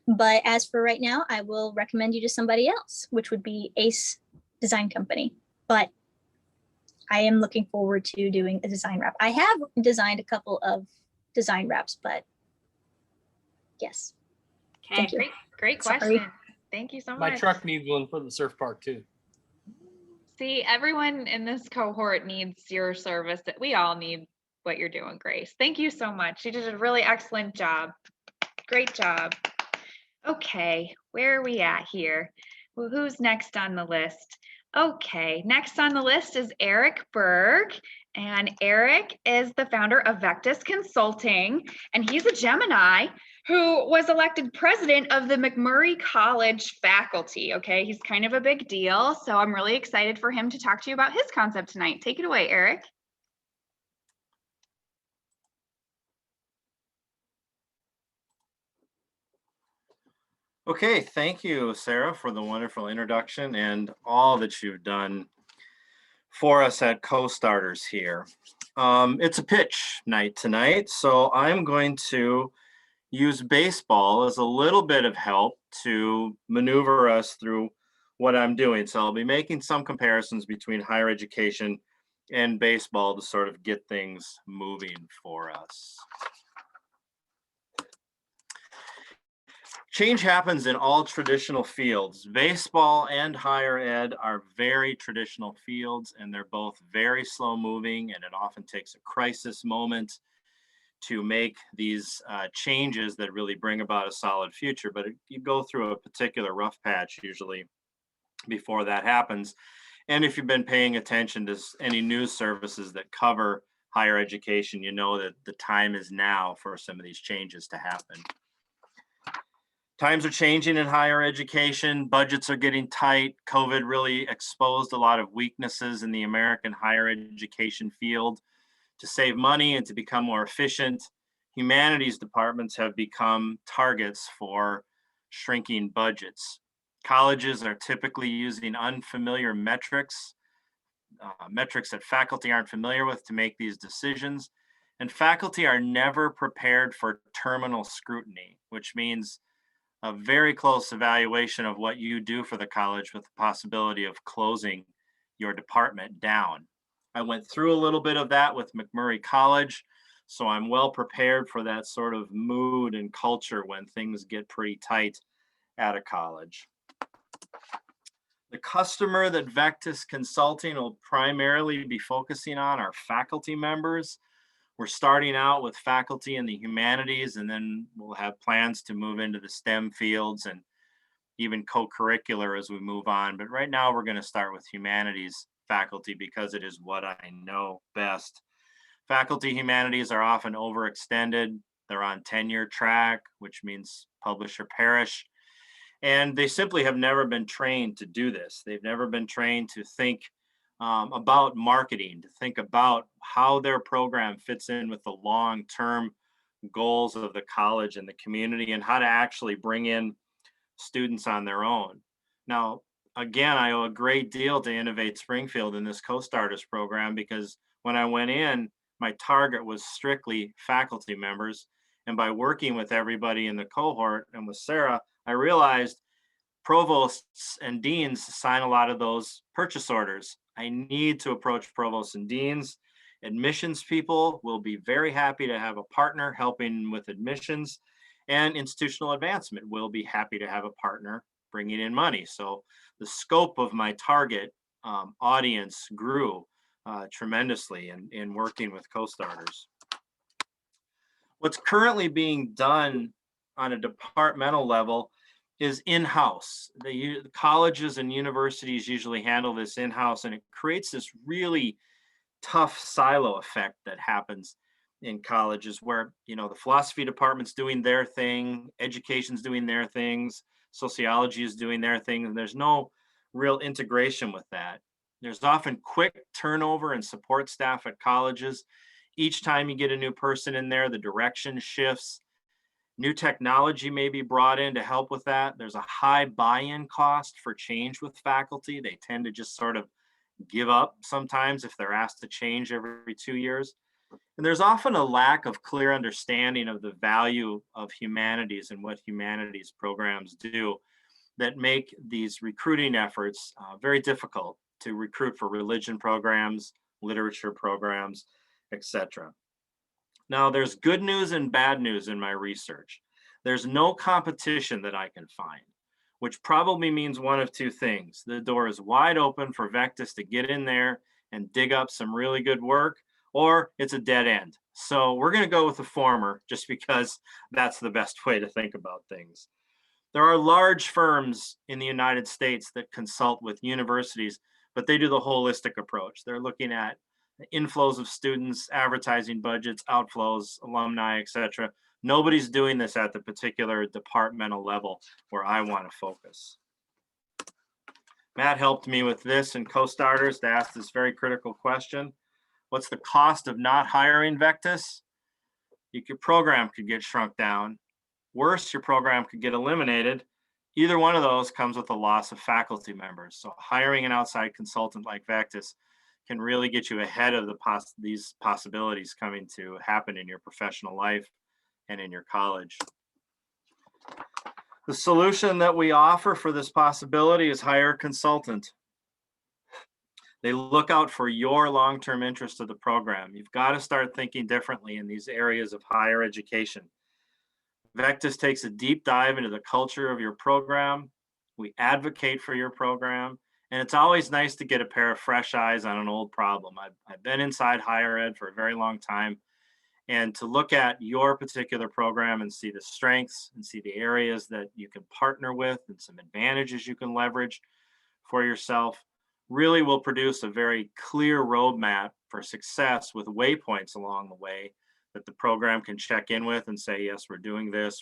But as for right now, I will recommend you to somebody else, which would be Ace Design Company. But I am looking forward to doing a design wrap. I have designed a couple of design wraps, but yes. Okay. Thank you. Great question. Sorry. Thank you so much. My truck needs one for the surf park too. See, everyone in this cohort needs your service. We all need what you're doing, Grace. Thank you so much. You did a really excellent job. Great job. Okay, where are we at here? Well, who's next on the list? Okay, next on the list is Eric Berg. And Eric is the founder of Vectus Consulting, and he's a Gemini who was elected president of the McMurray College faculty. Okay, he's kind of a big deal. So I'm really excited for him to talk to you about his concept tonight. Take it away, Eric. Okay, thank you, Sarah, for the wonderful introduction and all that you've done for us at Co-Starters here. It's a pitch night tonight, so I'm going to use baseball as a little bit of help to maneuver us through what I'm doing. So I'll be making some comparisons between higher education and baseball to sort of get things moving for us. Change happens in all traditional fields. Baseball and higher ed are very traditional fields, and they're both very slow moving, and it often takes a crisis moment to make these changes that really bring about a solid future. But you go through a particular rough patch usually before that happens. And if you've been paying attention to any news services that cover higher education, you know that the time is now for some of these changes to happen. Times are changing in higher education. Budgets are getting tight. COVID really exposed a lot of weaknesses in the American higher education field. To save money and to become more efficient, humanities departments have become targets for shrinking budgets. Colleges are typically using unfamiliar metrics, metrics that faculty aren't familiar with to make these decisions. And faculty are never prepared for terminal scrutiny, which means a very close evaluation of what you do for the college with the possibility of closing your department down. I went through a little bit of that with McMurray College, so I'm well prepared for that sort of mood and culture when things get pretty tight at a college. The customer that Vectus Consulting will primarily be focusing on are faculty members. We're starting out with faculty in the humanities, and then we'll have plans to move into the STEM fields and even co-curricular as we move on. But right now we're going to start with humanities faculty because it is what I know best. Faculty humanities are often overextended. They're on tenure track, which means publish or perish. And they simply have never been trained to do this. They've never been trained to think about marketing, to think about how their program fits in with the long-term goals of the college and the community, and how to actually bring in students on their own. Now, again, I owe a great deal to Innovate Springfield in this Co-Starters program, because when I went in, my target was strictly faculty members. And by working with everybody in the cohort and with Sarah, I realized provosts and deans sign a lot of those purchase orders. I need to approach provosts and deans Admissions people will be very happy to have a partner helping with admissions, and institutional advancement will be happy to have a partner bringing in money. So the scope of my target audience grew tremendously in working with Co.STARTERS. What's currently being done on a departmental level is in-house. The colleges and universities usually handle this in-house, and it creates this really tough silo effect that happens in colleges where, you know, the philosophy department's doing their thing, education's doing their things, sociology is doing their thing, and there's no real integration with that. There's often quick turnover in support staff at colleges. Each time you get a new person in there, the direction shifts. New technology may be brought in to help with that. There's a high buy-in cost for change with faculty. They tend to just sort of give up sometimes if they're asked to change every 2 years. And there's often a lack of clear understanding of the value of humanities and what humanities programs do that make these recruiting efforts very difficult to recruit for religion programs, literature programs, etc. Now, there's good news and bad news in my research. There's no competition that I can find, which probably means one of two things. The door is wide open for Vectis to get in there and dig up some really good work, or it's a dead end. So we're going to go with the former just because that's the best way to think about things. There are large firms in the United States that consult with universities, but they do the holistic approach. They're looking at inflows of students, advertising budgets, outflows, alumni, etc. Nobody's doing this at the particular departmental level where I want to focus. Matt helped me with this in Co.STARTERS to ask this very critical question. What's the cost of not hiring Vectis? Your program could get shrunk down. Worse, your program could get eliminated. Either one of those comes with a loss of faculty members. So hiring an outside consultant like Vectis can really get you ahead of these possibilities coming to happen in your professional life and in your college. The solution that we offer for this possibility is hire a consultant. They look out for your long-term interest of the program. You've got to start thinking differently in these areas of higher education. Vectis takes a deep dive into the culture of your program. We advocate for your program. And it's always nice to get a pair of fresh eyes on an old problem. I've been inside higher ed for a very long time. And to look at your particular program and see the strengths and see the areas that you can partner with and some advantages you can leverage for yourself really will produce a very clear roadmap for success with waypoints along the way that the program can check in with and say, yes, we're doing this,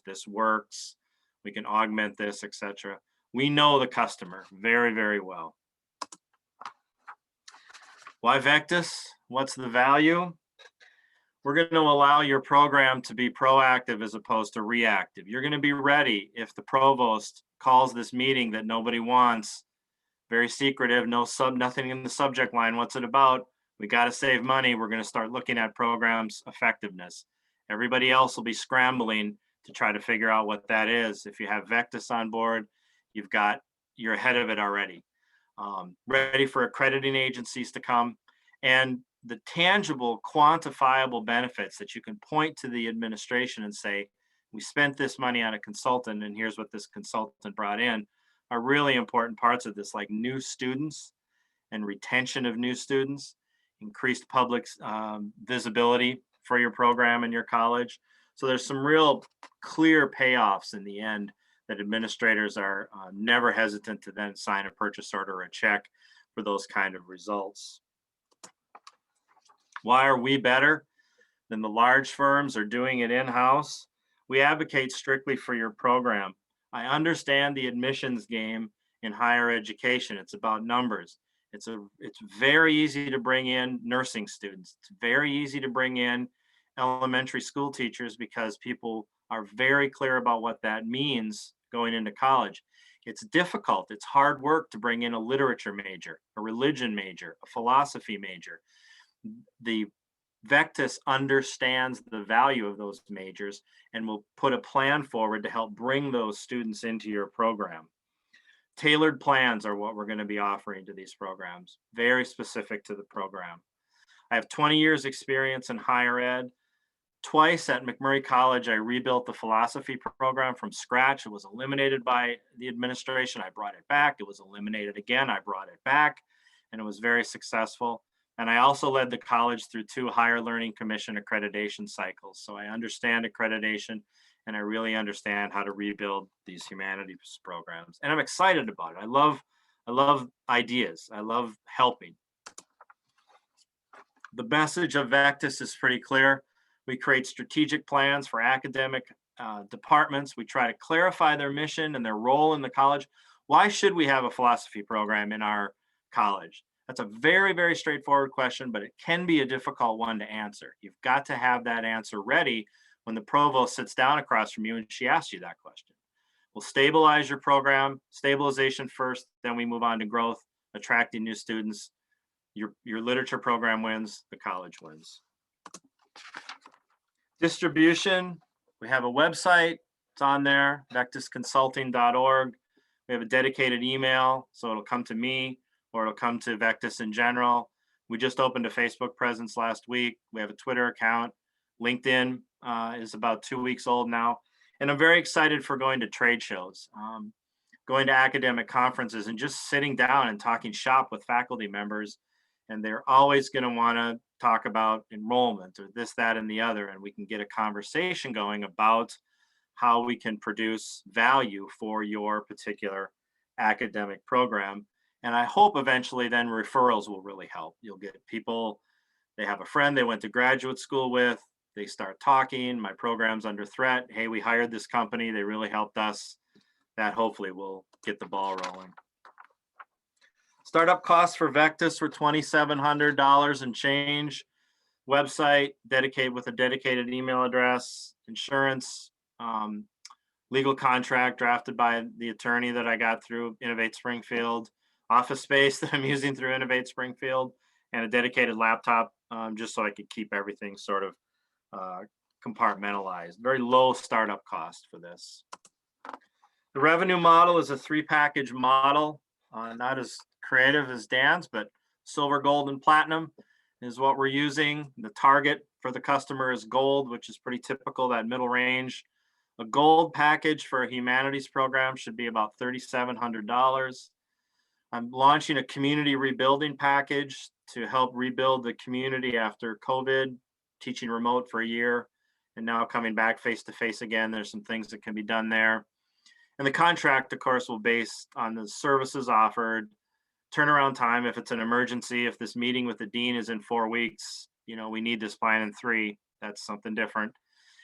this works, we can augment this, etc. We know the customer very, very well. Why Vectis? What's the value? We're going to allow your program to be proactive as opposed to reactive. You're going to be ready if the provost calls this meeting that nobody wants, very secretive, nothing in the subject line. What's it about? We got to save money. We're going to start looking at programs' effectiveness. Everybody else will be scrambling to try to figure out what that is. If you have Vectis on board, you're ahead of it already. Ready for accrediting agencies to come, and the tangible, quantifiable benefits that you can point to the administration and say, we spent this money on a consultant and here's what this consultant brought in, are really important parts of this, like new students and retention of new students, increased public visibility for your program and your college. So there's some real clear payoffs in the end that administrators are never hesitant to then sign a purchase order or a check for those kind of results. Why are we better than the large firms or doing it in-house? We advocate strictly for your program. I understand the admissions game in higher education. It's about numbers. It's very easy to bring in nursing students. It's very easy to bring in elementary school teachers because people are very clear about what that means going into college. It's difficult. It's hard work to bring in a literature major, a religion major, a philosophy major. The Vectis understands the value of those majors and will put a plan forward to help bring those students into your program. Tailored plans are what we're going to be offering to these programs, very specific to the program. I have 20 years experience in higher ed. Twice at McMurray College, I rebuilt the philosophy program from scratch. It was eliminated by the administration. I brought it back. It was eliminated again. I brought it back, and it was very successful. And I also led the college through 2 Higher Learning Commission accreditation cycles. So I understand accreditation, and I really understand how to rebuild these humanities programs. And I'm excited about it. I love ideas. I love helping. The message of Vectis is pretty clear. We create strategic plans for academic departments. We try to clarify their mission and their role in the college. Why should we have a philosophy program in our college? That's a very, very straightforward question, but it can be a difficult one to answer. You've got to have that answer ready when the provost sits down across from you and she asks you that question. We'll stabilize your program, stabilization first, then we move on to growth, attracting new students. Your literature program wins, the college wins. Distribution, we have a website, it's on there, vectisconsulting.org. We have a dedicated email, so it'll come to me or it'll come to Vectis in general. We just opened a Facebook presence last week. We have a Twitter account. LinkedIn is about 2 weeks old now. And I'm very excited for going to trade shows, going to academic conferences and just sitting down and talking shop with faculty members. And they're always going to want to talk about enrollment or this, that, and the other. And we can get a conversation going about how we can produce value for your particular academic program. And I hope eventually then referrals will really help. You'll get people, they have a friend they went to graduate school with, they start talking, my program's under threat. Hey, we hired this company, they really helped us. That hopefully will get the ball rolling. Startup costs for Vectis were $2,700 and change. Website dedicated with a dedicated email address, insurance, legal contract drafted by the attorney that I got through Innovate Springfield, office space that I'm using through Innovate Springfield, and a dedicated laptop just so I could keep everything sort of compartmentalized. Very low startup cost for this. The revenue model is a 3-package model, not as creative as Dan's, but silver, gold, and platinum is what we're using. The target for the customer is gold, which is pretty typical, that middle range. A gold package for a humanities program should be about $3,700. I'm launching a community rebuilding package to help rebuild the community after COVID, teaching remote for a year, and now coming back face-to-face again. There's some things that can be done there. And the contract, of course, will be based on the services offered, turnaround time if it's an emergency. If this meeting with the dean is in 4 weeks, we need this plan in 3. That's something different.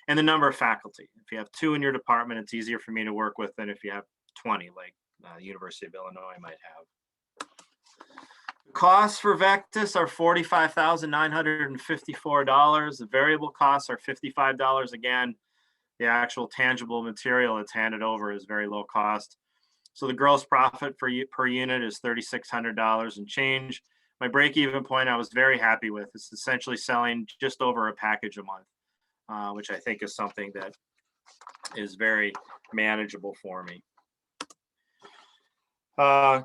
And the number of faculty. If you have 2 in your department, it's easier for me to work with than if you have 20, like University of Illinois might have. Costs for Vectis are $45,954. The variable costs are $55 again. The actual tangible material that's handed over is very low cost. So the gross profit per unit is $3,600 and change. My break-even point I was very happy with. It's essentially selling just over a package a month, which I think is something that is very manageable for me.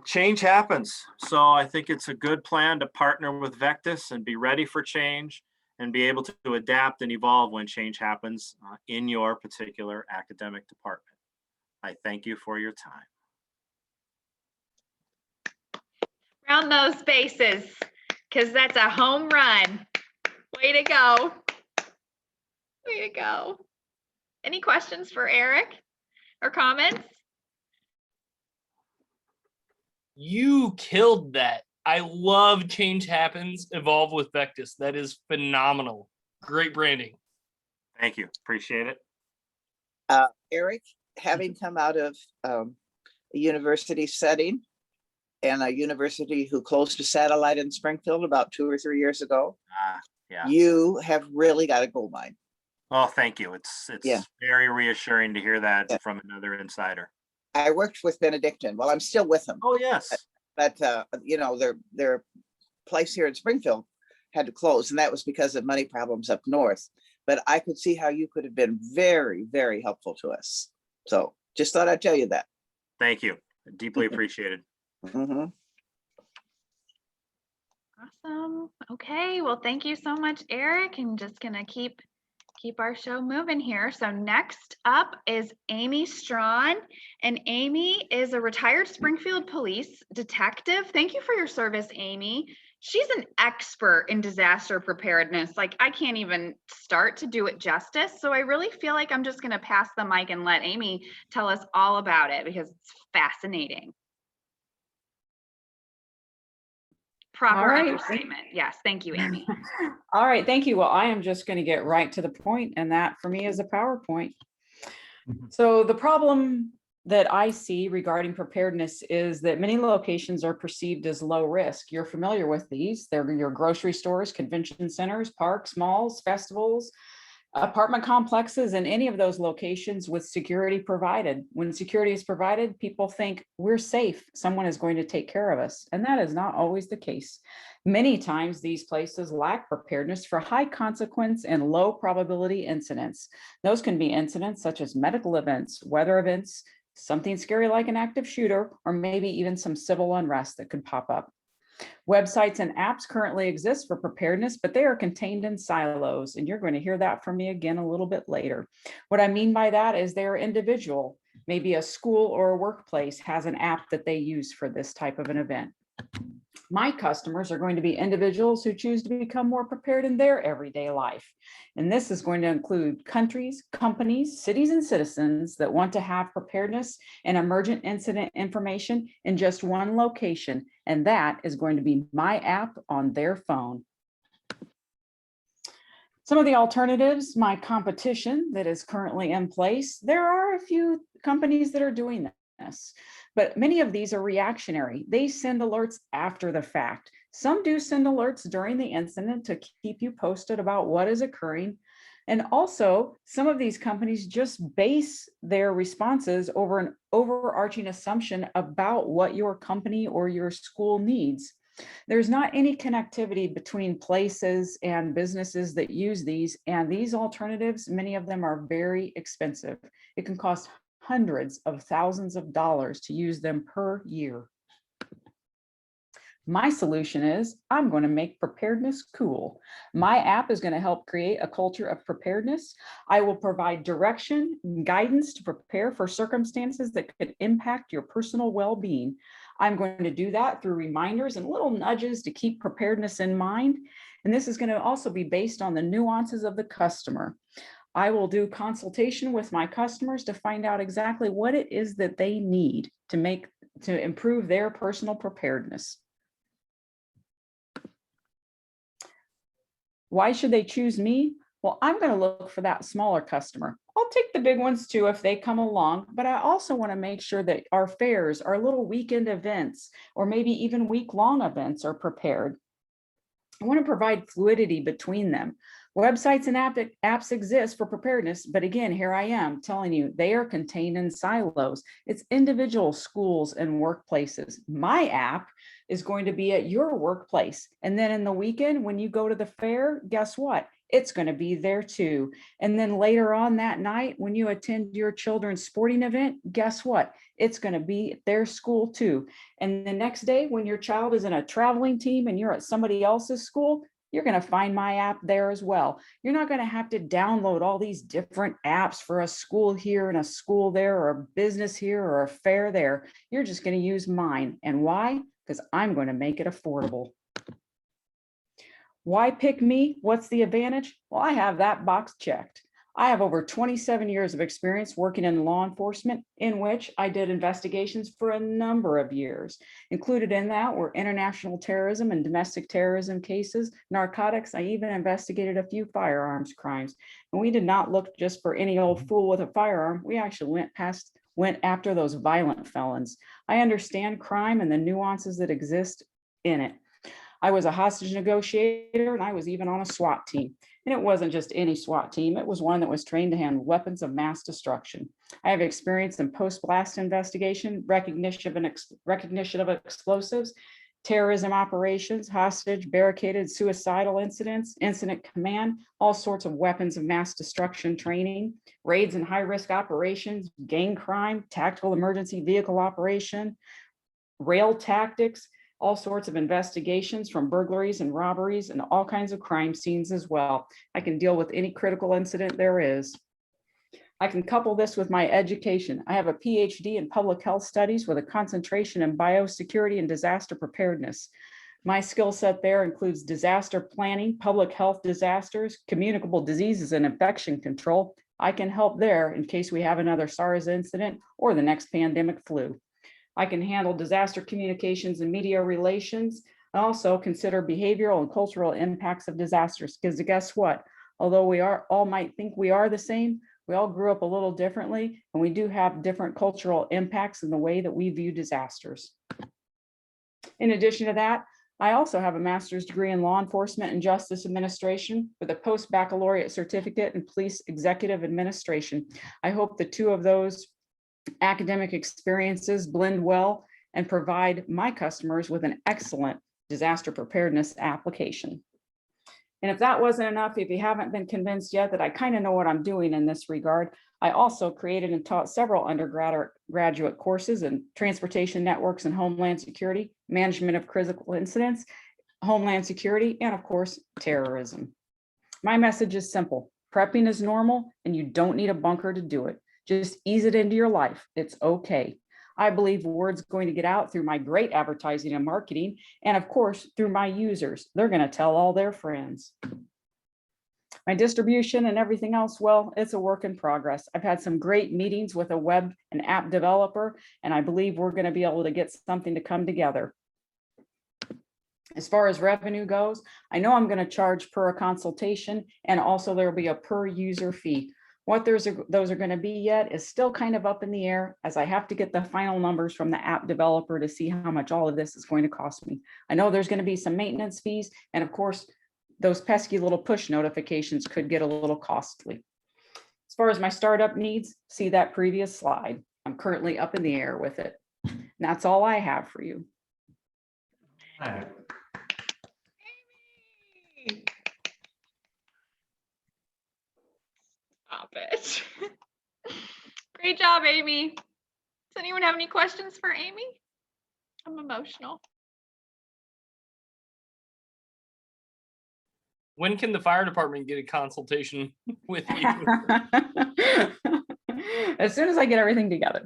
Change happens. So I think it's a good plan to partner with Vectis and be ready for change and be able to adapt and evolve when change happens in your particular academic department. I thank you for your time. Round those bases, because that's a home run. Way to go. Way to go. Any questions for Eric or comments? You killed that. I love Change Happens, Evolve with Vectis. That is phenomenal. Great branding. Thank you. Appreciate it. Eric, having come out of a university setting and a university who closed a satellite in Springfield about 2 or 3 years ago, yeah. You have really got a gold mine. Oh, thank you. It's very reassuring to hear that from another insider. I worked with Benedictine. Well, I'm still with them. Oh, yes. But their place here in Springfield had to close, and that was because of money problems up north. But I could see how you could have been very, very helpful to us. So just thought I'd tell you that. Thank you. Deeply appreciated. Mm-hmm. Awesome. Okay, well, thank you so much, Eric. I'm just gonna keep our show moving here. So next up is Amy Strawn, and Amy is a retired Springfield police detective. Thank you for your service, Amy. She's an expert in disaster preparedness. Like, I can't even start to do it justice. So I really feel like I'm just gonna pass the mic and let Amy tell us all about it because it's fascinating. Proper understatement. Yes, thank you, Amy. All right, thank you. Well, I am just going to get right to the point, and that for me is a PowerPoint. So the problem that I see regarding preparedness is that many locations are perceived as low risk. You're familiar with these. They're your grocery stores, convention centers, parks, malls, festivals, apartment complexes, and any of those locations with security provided. When security is provided, people think we're safe. Someone is going to take care of us. And that is not always the case. Many times these places lack preparedness for high consequence and low probability incidents. Those can be incidents such as medical events, weather events, something scary like an active shooter, or maybe even some civil unrest that could pop up. Websites and apps currently exist for preparedness, but they are contained in silos. And you're going to hear that from me again a little bit later. What I mean by that is they're individual. Maybe a school or a workplace has an app that they use for this type of an event. My customers are going to be individuals who choose to become more prepared in their everyday life. And this is going to include countries, companies, cities, and citizens that want to have preparedness and emergent incident information in just one location. And that is going to be my app on their phone. Some of the alternatives, my competition that is currently in place, there are a few companies that are doing this. But many of these are reactionary. They send alerts after the fact. Some do send alerts during the incident to keep you posted about what is occurring. And also, some of these companies just base their responses over an overarching assumption about what your company or your school needs. There's not any connectivity between places and businesses that use these, and these alternatives, many of them are very expensive. It can cost hundreds of thousands of dollars to use them per year. My solution is I'm going to make preparedness cool. My app is going to help create a culture of preparedness. I will provide direction and guidance to prepare for circumstances that could impact your personal well-being. I'm going to do that through reminders and little nudges to keep preparedness in mind. And this is going to also be based on the nuances of the customer. I will do consultation with my customers to find out exactly what it is that they need to improve their personal preparedness. Why should they choose me? Well, I'm going to look for that smaller customer. I'll take the big ones too if they come along, but I also want to make sure that our fairs, our little weekend events, or maybe even week-long events are prepared. I want to provide fluidity between them. Websites and apps exist for preparedness, but again, here I am telling you, they are contained in silos. It's individual schools and workplaces. My app is going to be at your workplace. And then in the weekend, when you go to the fair, guess what? It's going to be there too. And then later on that night, when you attend your children's sporting event, guess what? It's going to be at their school too. And the next day, when your child is in a traveling team and you're at somebody else's school, you're going to find my app there as well. You're not going to have to download all these different apps for a school here and a school there, or a business here or a fair there. You're just going to use mine. And why? Because I'm going to make it affordable. Why pick me? What's the advantage? Well, I have that box checked. I have over 27 years of experience working in law enforcement, in which I did investigations for a number of years. Included in that were international terrorism and domestic terrorism cases, narcotics. I even investigated a few firearms crimes. And we did not look just for any old fool with a firearm. We actually went after those violent felons. I understand crime and the nuances that exist in it. I was a hostage negotiator, and I was even on a SWAT team. And it wasn't just any SWAT team. It was one that was trained to handle weapons of mass destruction. I have experience in post-blast investigation, recognition of explosives, terrorism operations, hostage, barricaded, suicidal incidents, incident command, all sorts of weapons of mass destruction training, raids and high-risk operations, gang crime, tactical emergency vehicle operation, rail tactics, all sorts of investigations from burglaries and robberies and all kinds of crime scenes as well. I can deal with any critical incident there is. I can couple this with my education. I have a PhD in public health studies with a concentration in biosecurity and disaster preparedness. My skill set there includes disaster planning, public health disasters, communicable diseases, and infection control. I can help there in case we have another SARS incident or the next pandemic flu. I can handle disaster communications and media relations. I also consider behavioral and cultural impacts of disasters, because guess what? Although we all might think we are the same, we all grew up a little differently, and we do have different cultural impacts in the way that we view disasters. In addition to that, I also have a master's degree in law enforcement and justice administration with a post-baccalaureate certificate in police executive administration. I hope the two of those academic experiences blend well and provide my customers with an excellent disaster preparedness application. And if that wasn't enough, if you haven't been convinced yet that I kind of know what I'm doing in this regard, I also created and taught several undergraduate courses in transportation networks and homeland security, management of critical incidents, homeland security, and of course, terrorism. My message is simple. Prepping is normal, and you don't need a bunker to do it. Just ease it into your life. It's okay. I believe word's going to get out through my great advertising and marketing, and of course, through my users. They're going to tell all their friends. My distribution and everything else, well, it's a work in progress. I've had some great meetings with a web and app developer, and I believe we're going to be able to get something to come together. As far as revenue goes, I know I'm going to charge per a consultation, and also there will be a per user fee. What those are going to be yet is still kind of up in the air, as I have to get the final numbers from the app developer to see how much all of this is going to cost me. I know there's going to be some maintenance fees, and of course, those pesky little push notifications could get a little costly. As far as my startup needs, see that previous slide. I'm currently up in the air with it. And that's all I have for you. All right. Stop it. Great job, Amy. Does anyone have any questions for Amy? I'm emotional. When can the fire department get a consultation with you? As soon as I get everything together.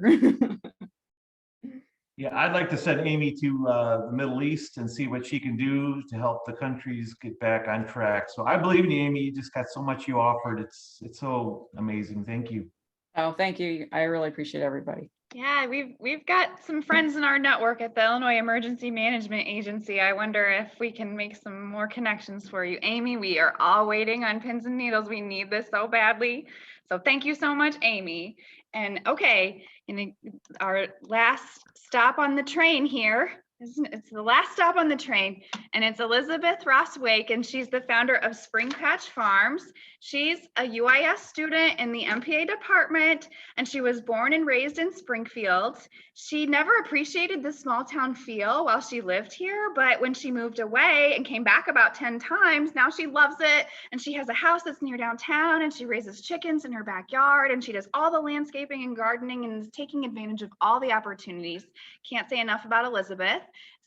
Yeah, I'd like to send Amy to the Middle East and see what she can do to help the countries get back on track. So I believe in you, Amy. You just got so much you offered. It's so amazing. Thank you. Oh, thank you. I really appreciate everybody. Yeah, we've got some friends in our network at the Illinois Emergency Management Agency. I wonder if we can make some more connections for you. Amy, we are all waiting on pins and needles. We need this so badly. So thank you so much, Amy. And okay, in our last stop on the train here, it's the last stop on the train, and it's Elizabeth Ross Wake, and she's the founder of Spring Patch Farms. She's a UIS student in the MPA department, and she was born and raised in Springfield. She never appreciated the small town feel while she lived here, but when she moved away and came back about 10 times, now she loves it, and she has a house that's near downtown, and she raises chickens in her backyard, and she does all the landscaping and gardening and is taking advantage of all the opportunities. Can't say enough about Elizabeth.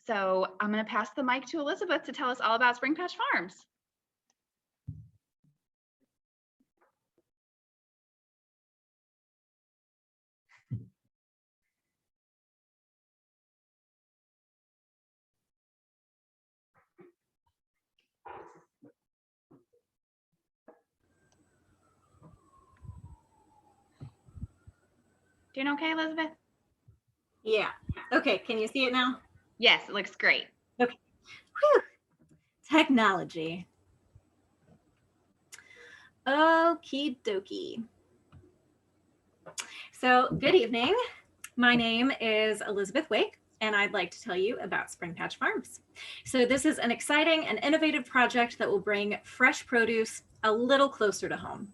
So I'm going to pass the mic to Elizabeth to tell us all about Spring Patch Farms. Doing okay, Elizabeth? Yeah. Okay. Can you see it now? Yes, it looks great. Okay. Whew. Technology. Okie dokie. So good evening. My name is Elizabeth Wake, and I'd like to tell you about Spring Patch Farms. So this is an exciting and innovative project that will bring fresh produce a little closer to home.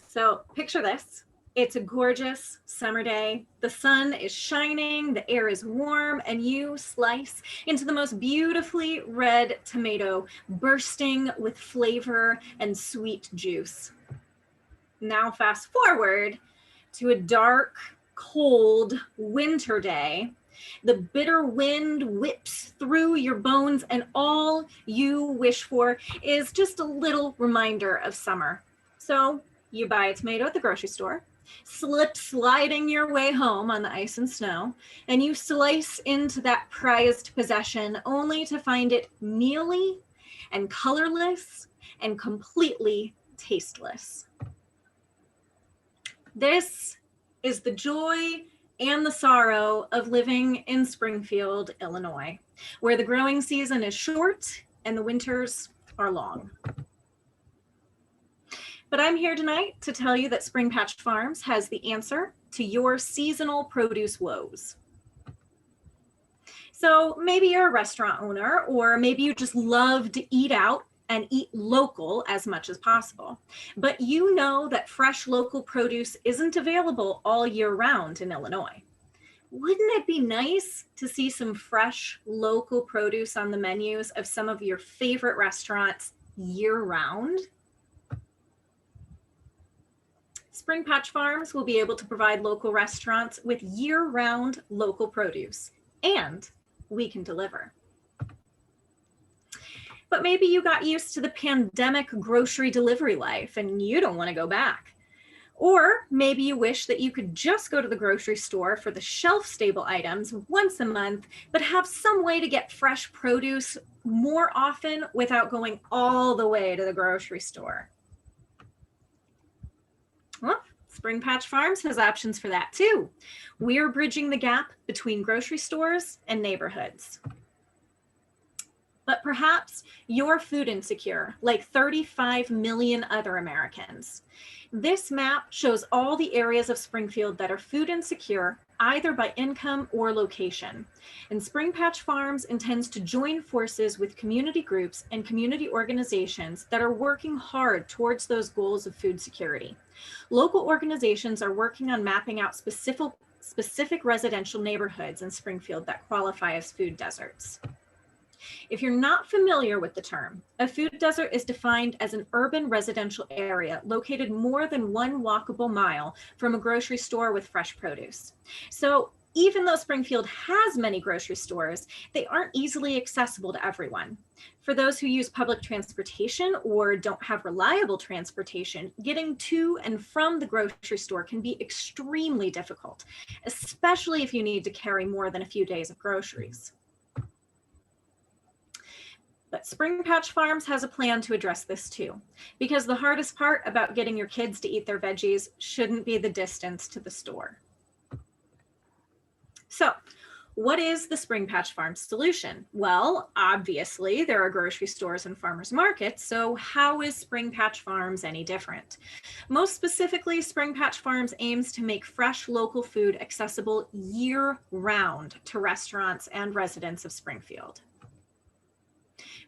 So picture this. It's a gorgeous summer day. The sun is shining, the air is warm, and you slice into the most beautifully red tomato, bursting with flavor and sweet juice. Now fast forward to a dark, cold winter day The bitter wind whips through your bones, and all you wish for is just a little reminder of summer. So you buy a tomato at the grocery store, sliding your way home on the ice and snow, and you slice into that prized possession only to find it mealy and colorless and completely tasteless. This is the joy and the sorrow of living in Springfield, Illinois, where the growing season is short and the winters are long. But I'm here tonight to tell you that Spring Patch Farms has the answer to your seasonal produce woes. So maybe you're a restaurant owner, or maybe you just love to eat out and eat local as much as possible. But you know that fresh local produce isn't available all year round in Illinois. Wouldn't it be nice to see some fresh local produce on the menus of some of your favorite restaurants year round? Spring Patch Farms will be able to provide local restaurants with year-round local produce, and we can deliver. But maybe you got used to the pandemic grocery delivery life and you don't want to go back. Or maybe you wish that you could just go to the grocery store for the shelf-stable items once a month, but have some way to get fresh produce more often without going all the way to the grocery store. Well, Spring Patch Farms has options for that too. We're bridging the gap between grocery stores and neighborhoods. But perhaps you're food insecure, like 35 million other Americans. This map shows all the areas of Springfield that are food insecure, either by income or location. And Spring Patch Farms intends to join forces with community groups and community organizations that are working hard towards those goals of food security. Local organizations are working on mapping out specific residential neighborhoods in Springfield that qualify as food deserts. If you're not familiar with the term, a food desert is defined as an urban residential area located more than 1 walkable mile from a grocery store with fresh produce. So even though Springfield has many grocery stores, they aren't easily accessible to everyone. For those who use public transportation or don't have reliable transportation, getting to and from the grocery store can be extremely difficult, especially if you need to carry more than a few days of groceries. But Spring Patch Farms has a plan to address this too, because the hardest part about getting your kids to eat their veggies shouldn't be the distance to the store. So, what is the Spring Patch Farms solution? Well, obviously there are grocery stores and farmers markets, so how is Spring Patch Farms any different? Most specifically, Spring Patch Farms aims to make fresh local food accessible year-round to restaurants and residents of Springfield.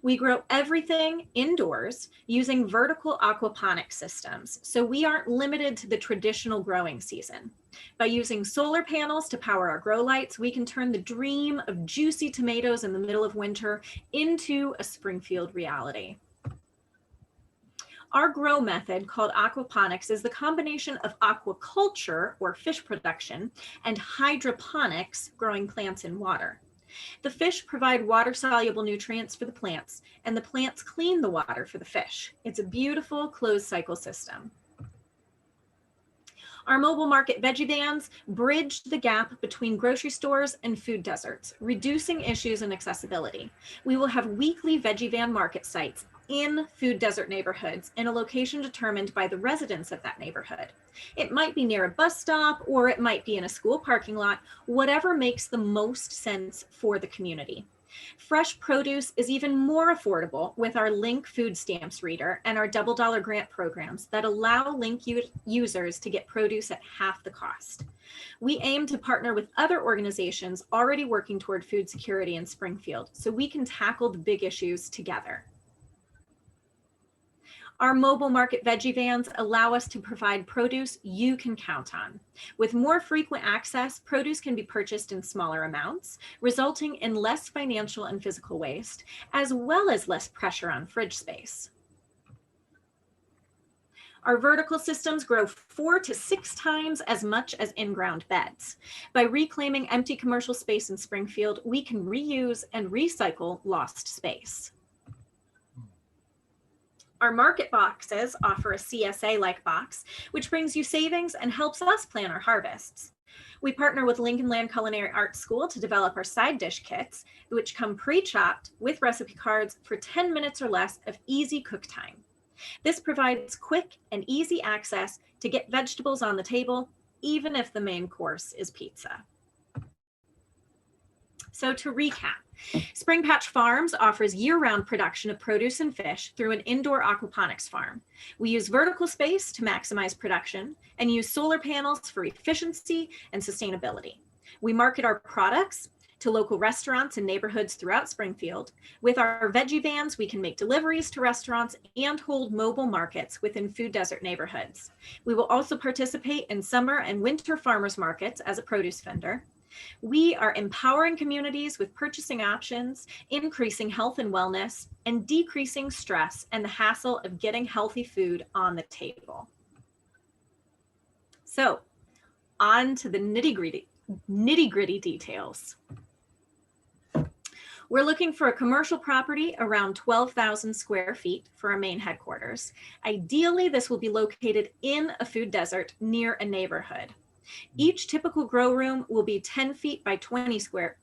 We grow everything indoors using vertical aquaponics systems, so we aren't limited to the traditional growing season. By using solar panels to power our grow lights, we can turn the dream of juicy tomatoes in the middle of winter into a Springfield reality. Our grow method, called aquaponics, is the combination of aquaculture, or fish production, and hydroponics, growing plants in water. The fish provide water-soluble nutrients for the plants, and the plants clean the water for the fish. It's a beautiful closed cycle system. Our mobile market veggie vans bridge the gap between grocery stores and food deserts, reducing issues in accessibility. We will have weekly veggie van market sites in food desert neighborhoods in a location determined by the residents of that neighborhood. It might be near a bus stop, or it might be in a school parking lot, whatever makes the most sense for the community. Fresh produce is even more affordable with our Link food stamps reader and our $double grant programs that allow Link users to get produce at half the cost. We aim to partner with other organizations already working toward food security in Springfield so we can tackle the big issues together. Our mobile market veggie vans allow us to provide produce you can count on. With more frequent access, produce can be purchased in smaller amounts, resulting in less financial and physical waste, as well as less pressure on fridge space. Our vertical systems grow 4 to 6 times as much as in-ground beds. By reclaiming empty commercial space in Springfield, we can reuse and recycle lost space. Our market boxes offer a CSA-like box, which brings you savings and helps us plan our harvests. We partner with Lincoln Land Culinary Arts School to develop our side dish kits, which come pre-chopped with recipe cards for 10 minutes or less of easy cook time. This provides quick and easy access to get vegetables on the table, even if the main course is pizza. So to recap, Spring Patch Farms offers year-round production of produce and fish through an indoor aquaponics farm. We use vertical space to maximize production and use solar panels for efficiency and sustainability. We market our products to local restaurants and neighborhoods throughout Springfield. With our veggie vans, we can make deliveries to restaurants and hold mobile markets within food desert neighborhoods. We will also participate in summer and winter farmers markets as a produce vendor. We are empowering communities with purchasing options, increasing health and wellness, and decreasing stress and the hassle of getting healthy food on the table. So, on to the nitty-gritty details. We're looking for a commercial property around 12,000 square feet for our main headquarters. Ideally, this will be located in a food desert near a neighborhood. Each typical grow room will be 10 by 20 square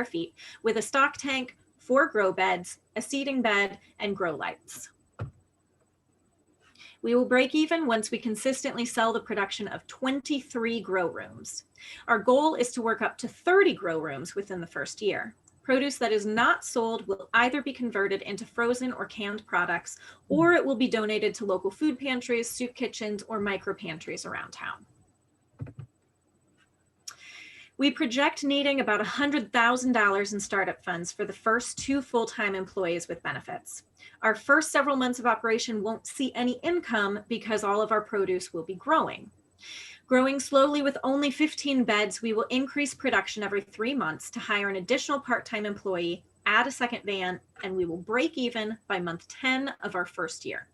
feet with a stock tank, 4 grow beds, a seeding bed, and grow lights. We will break even once we consistently sell the production of 23 grow rooms. Our goal is to work up to 30 grow rooms within the first year. Produce that is not sold will either be converted into frozen or canned products, or it will be donated to local food pantries, soup kitchens, or micro pantries around town. We project needing about $100,000 in startup funds for the first 2 full-time employees with benefits. Our first several months of operation won't see any income because all of our produce will be growing. Growing slowly with only 15 beds, we will increase production every 3 months to hire an additional part-time employee, add a second van, and we will break even by month 10 of our first year.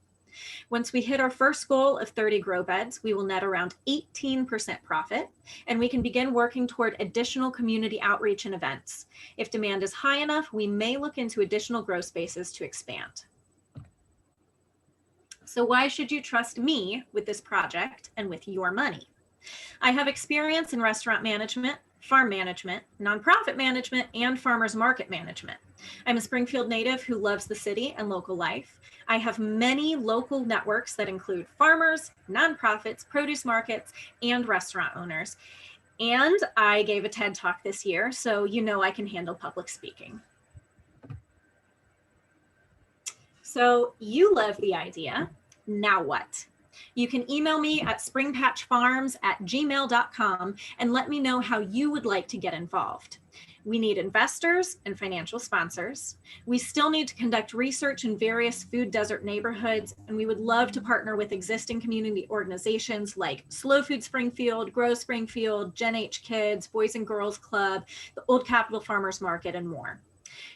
Once we hit our first goal of 30 grow beds, we will net around 18% profit, and we can begin working toward additional community outreach and events. If demand is high enough, we may look into additional grow spaces to expand. So why should you trust me with this project and with your money? I have experience in restaurant management, farm management, nonprofit management, and farmers market management. I'm a Springfield native who loves the city and local life. I have many local networks that include farmers, nonprofits, produce markets, and restaurant owners. And I gave a TED Talk this year, so you know I can handle public speaking. So you love the idea. Now what? You can email me at springpatchfarms@gmail.com and let me know how you would like to get involved. We need investors and financial sponsors. We still need to conduct research in various food desert neighborhoods, and we would love to partner with existing community organizations like Slow Food Springfield, Grow Springfield, Gen H Kids, Boys and Girls Club, the Old Capitol Farmers Market, and more.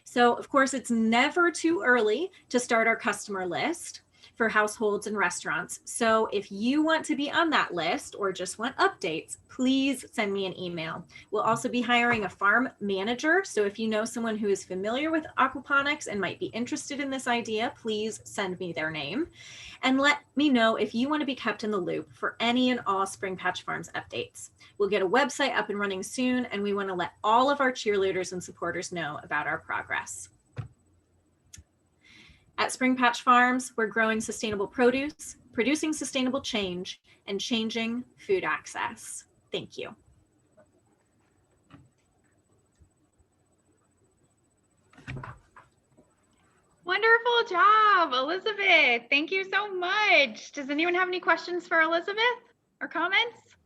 So, of course, it's never too early to start our customer list for households and restaurants. So if you want to be on that list or just want updates, please send me an email. We'll also be hiring a farm manager. So if you know someone who is familiar with aquaponics and might be interested in this idea, please send me their name. And let me know if you want to be kept in the loop for any and all Spring Patch Farms updates. We'll get a website up and running soon, and we want to let all of our cheerleaders and supporters know about our progress. At Spring Patch Farms, we're growing sustainable produce, producing sustainable change, and changing food access. Thank you. Wonderful job, Elizabeth. Thank you so much. Does anyone have any questions for Elizabeth or comments?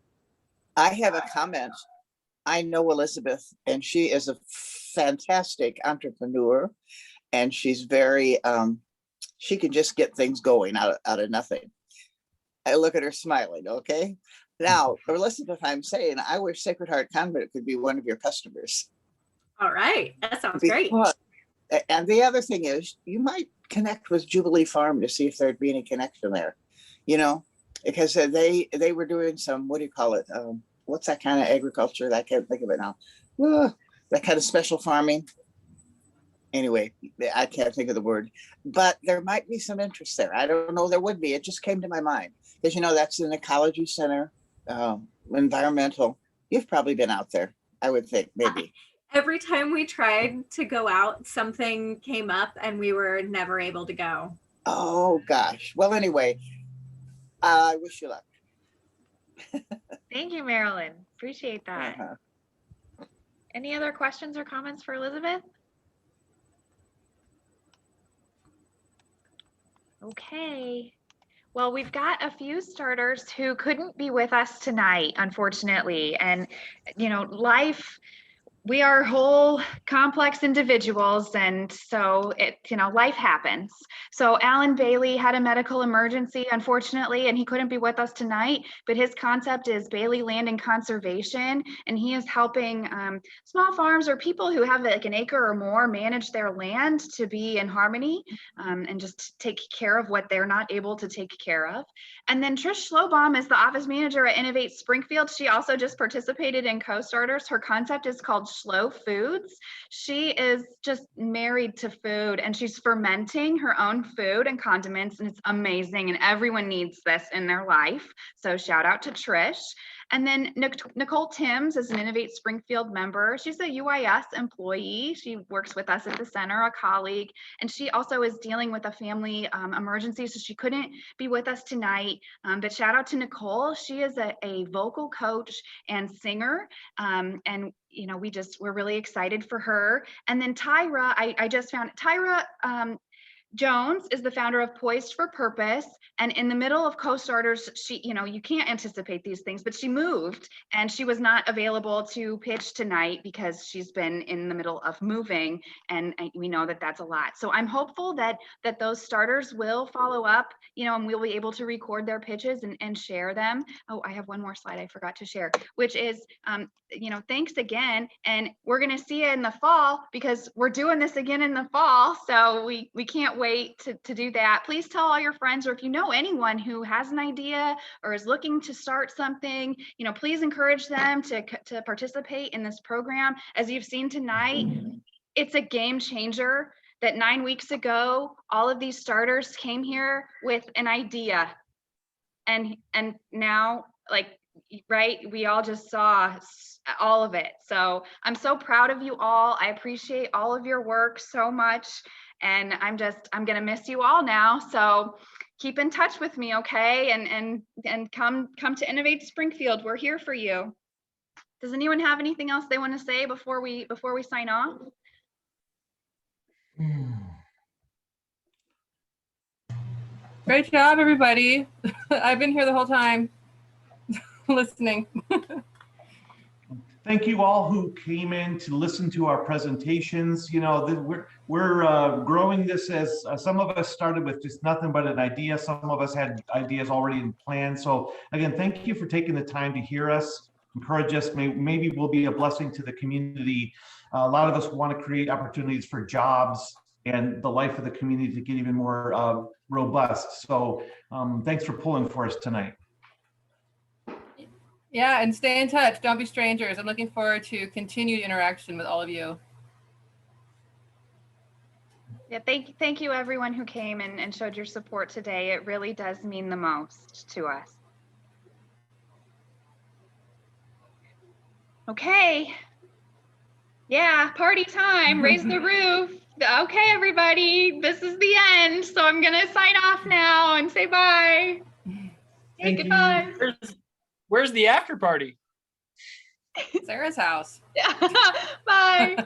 I have a comment. I know Elizabeth, and she is a fantastic entrepreneur, and she's very, she can just get things going out of nothing. I look at her smiling, okay? Now, Elizabeth, I'm saying, I wish Sacred Heart Convent could be one of your customers. All right, that sounds great. And the other thing is, you might connect with Jubilee Farm to see if there'd be any connection there. you know, because they were doing some, what do you call it? What's that kind of agriculture? I can't think of it now. That kind of special farming. Anyway, I can't think of the word, but there might be some interest there. I don't know, there would be. It just came to my mind because, you know, that's an ecology center, environmental. You've probably been out there, I would think, maybe. Every time we tried to go out, something came up and we were never able to go. Oh, gosh. Well, anyway, I wish you luck. Thank you, Marilyn. Appreciate that. Any other questions or comments for Elizabeth? Okay. Well, we've got a few starters who couldn't be with us tonight, unfortunately. And, you know, we are whole complex individuals, and so life happens. So Alan Bailey had a medical emergency, unfortunately, and he couldn't be with us tonight, but his concept is Bailey Land and Conservation, and he is helping small farms or people who have like an acre or more manage their land to be in harmony and just take care of what they're not able to take care of. And then Trish Schlobaum is the office manager at Innovate Springfield. She also just participated in Co-Starters. Her concept is called Slow Foods. She is just married to food, and she's fermenting her own food and condiments, and it's amazing, and everyone needs this in their life. So shout out to Trish. And then Nicole Timms is an Innovate Springfield member. She's a UIS employee. She works with us at the center, a colleague, and she also is dealing with a family emergency, so she couldn't be with us tonight. But shout out to Nicole. She is a vocal coach and singer, and you know, we're really excited for her. And then Tyra, I just found Tyra Jones is the founder of Poised for Purpose. And in the middle of Co-Starters, she, you know, you can't anticipate these things, but she moved and she was not available to pitch tonight because she's been in the middle of moving. And we know that that's a lot. So I'm hopeful that those starters will follow up, you know, and we'll be able to record their pitches and share them. Oh, I have one more slide I forgot to share, which is, you know, thanks again. And we're going to see you in the fall because we're doing this again in the fall. So we can't wait to do that. Please tell all your friends, or if you know anyone who has an idea or is looking to start something, you know, please encourage them to participate in this program. As you've seen tonight, it's a game changer that 9 weeks ago, all of these starters came here with an idea. And now, like, right, we all just saw all of it. So I'm so proud of you all. I appreciate all of your work so much. And I'm going to miss you all now. So keep in touch with me, okay? And come to Innovate Springfield. We're here for you. Does anyone have anything else they want to say before we sign off? Great job, everybody. I've been here the whole time listening. Thank you all who came in to listen to our presentations. You know, we're growing this as some of us started with just nothing but an idea. Some of us had ideas already in plan. So again, thank you for taking the time to hear us, encourage us. Maybe we'll be a blessing to the community. A lot of us want to create opportunities for jobs and the life of the community to get even more robust. So thanks for pulling for us tonight. Yeah, and stay in touch. Don't be strangers. I'm looking forward to continued interaction with all of you. Yeah, thank you everyone who came and showed your support today. It really does mean the most to us. Okay. Yeah, party time. Raise the roof. Okay, everybody, this is the end. So I'm gonna sign off now and say bye. Hey, goodbye. Where's the after party? Sarah's house. Bye.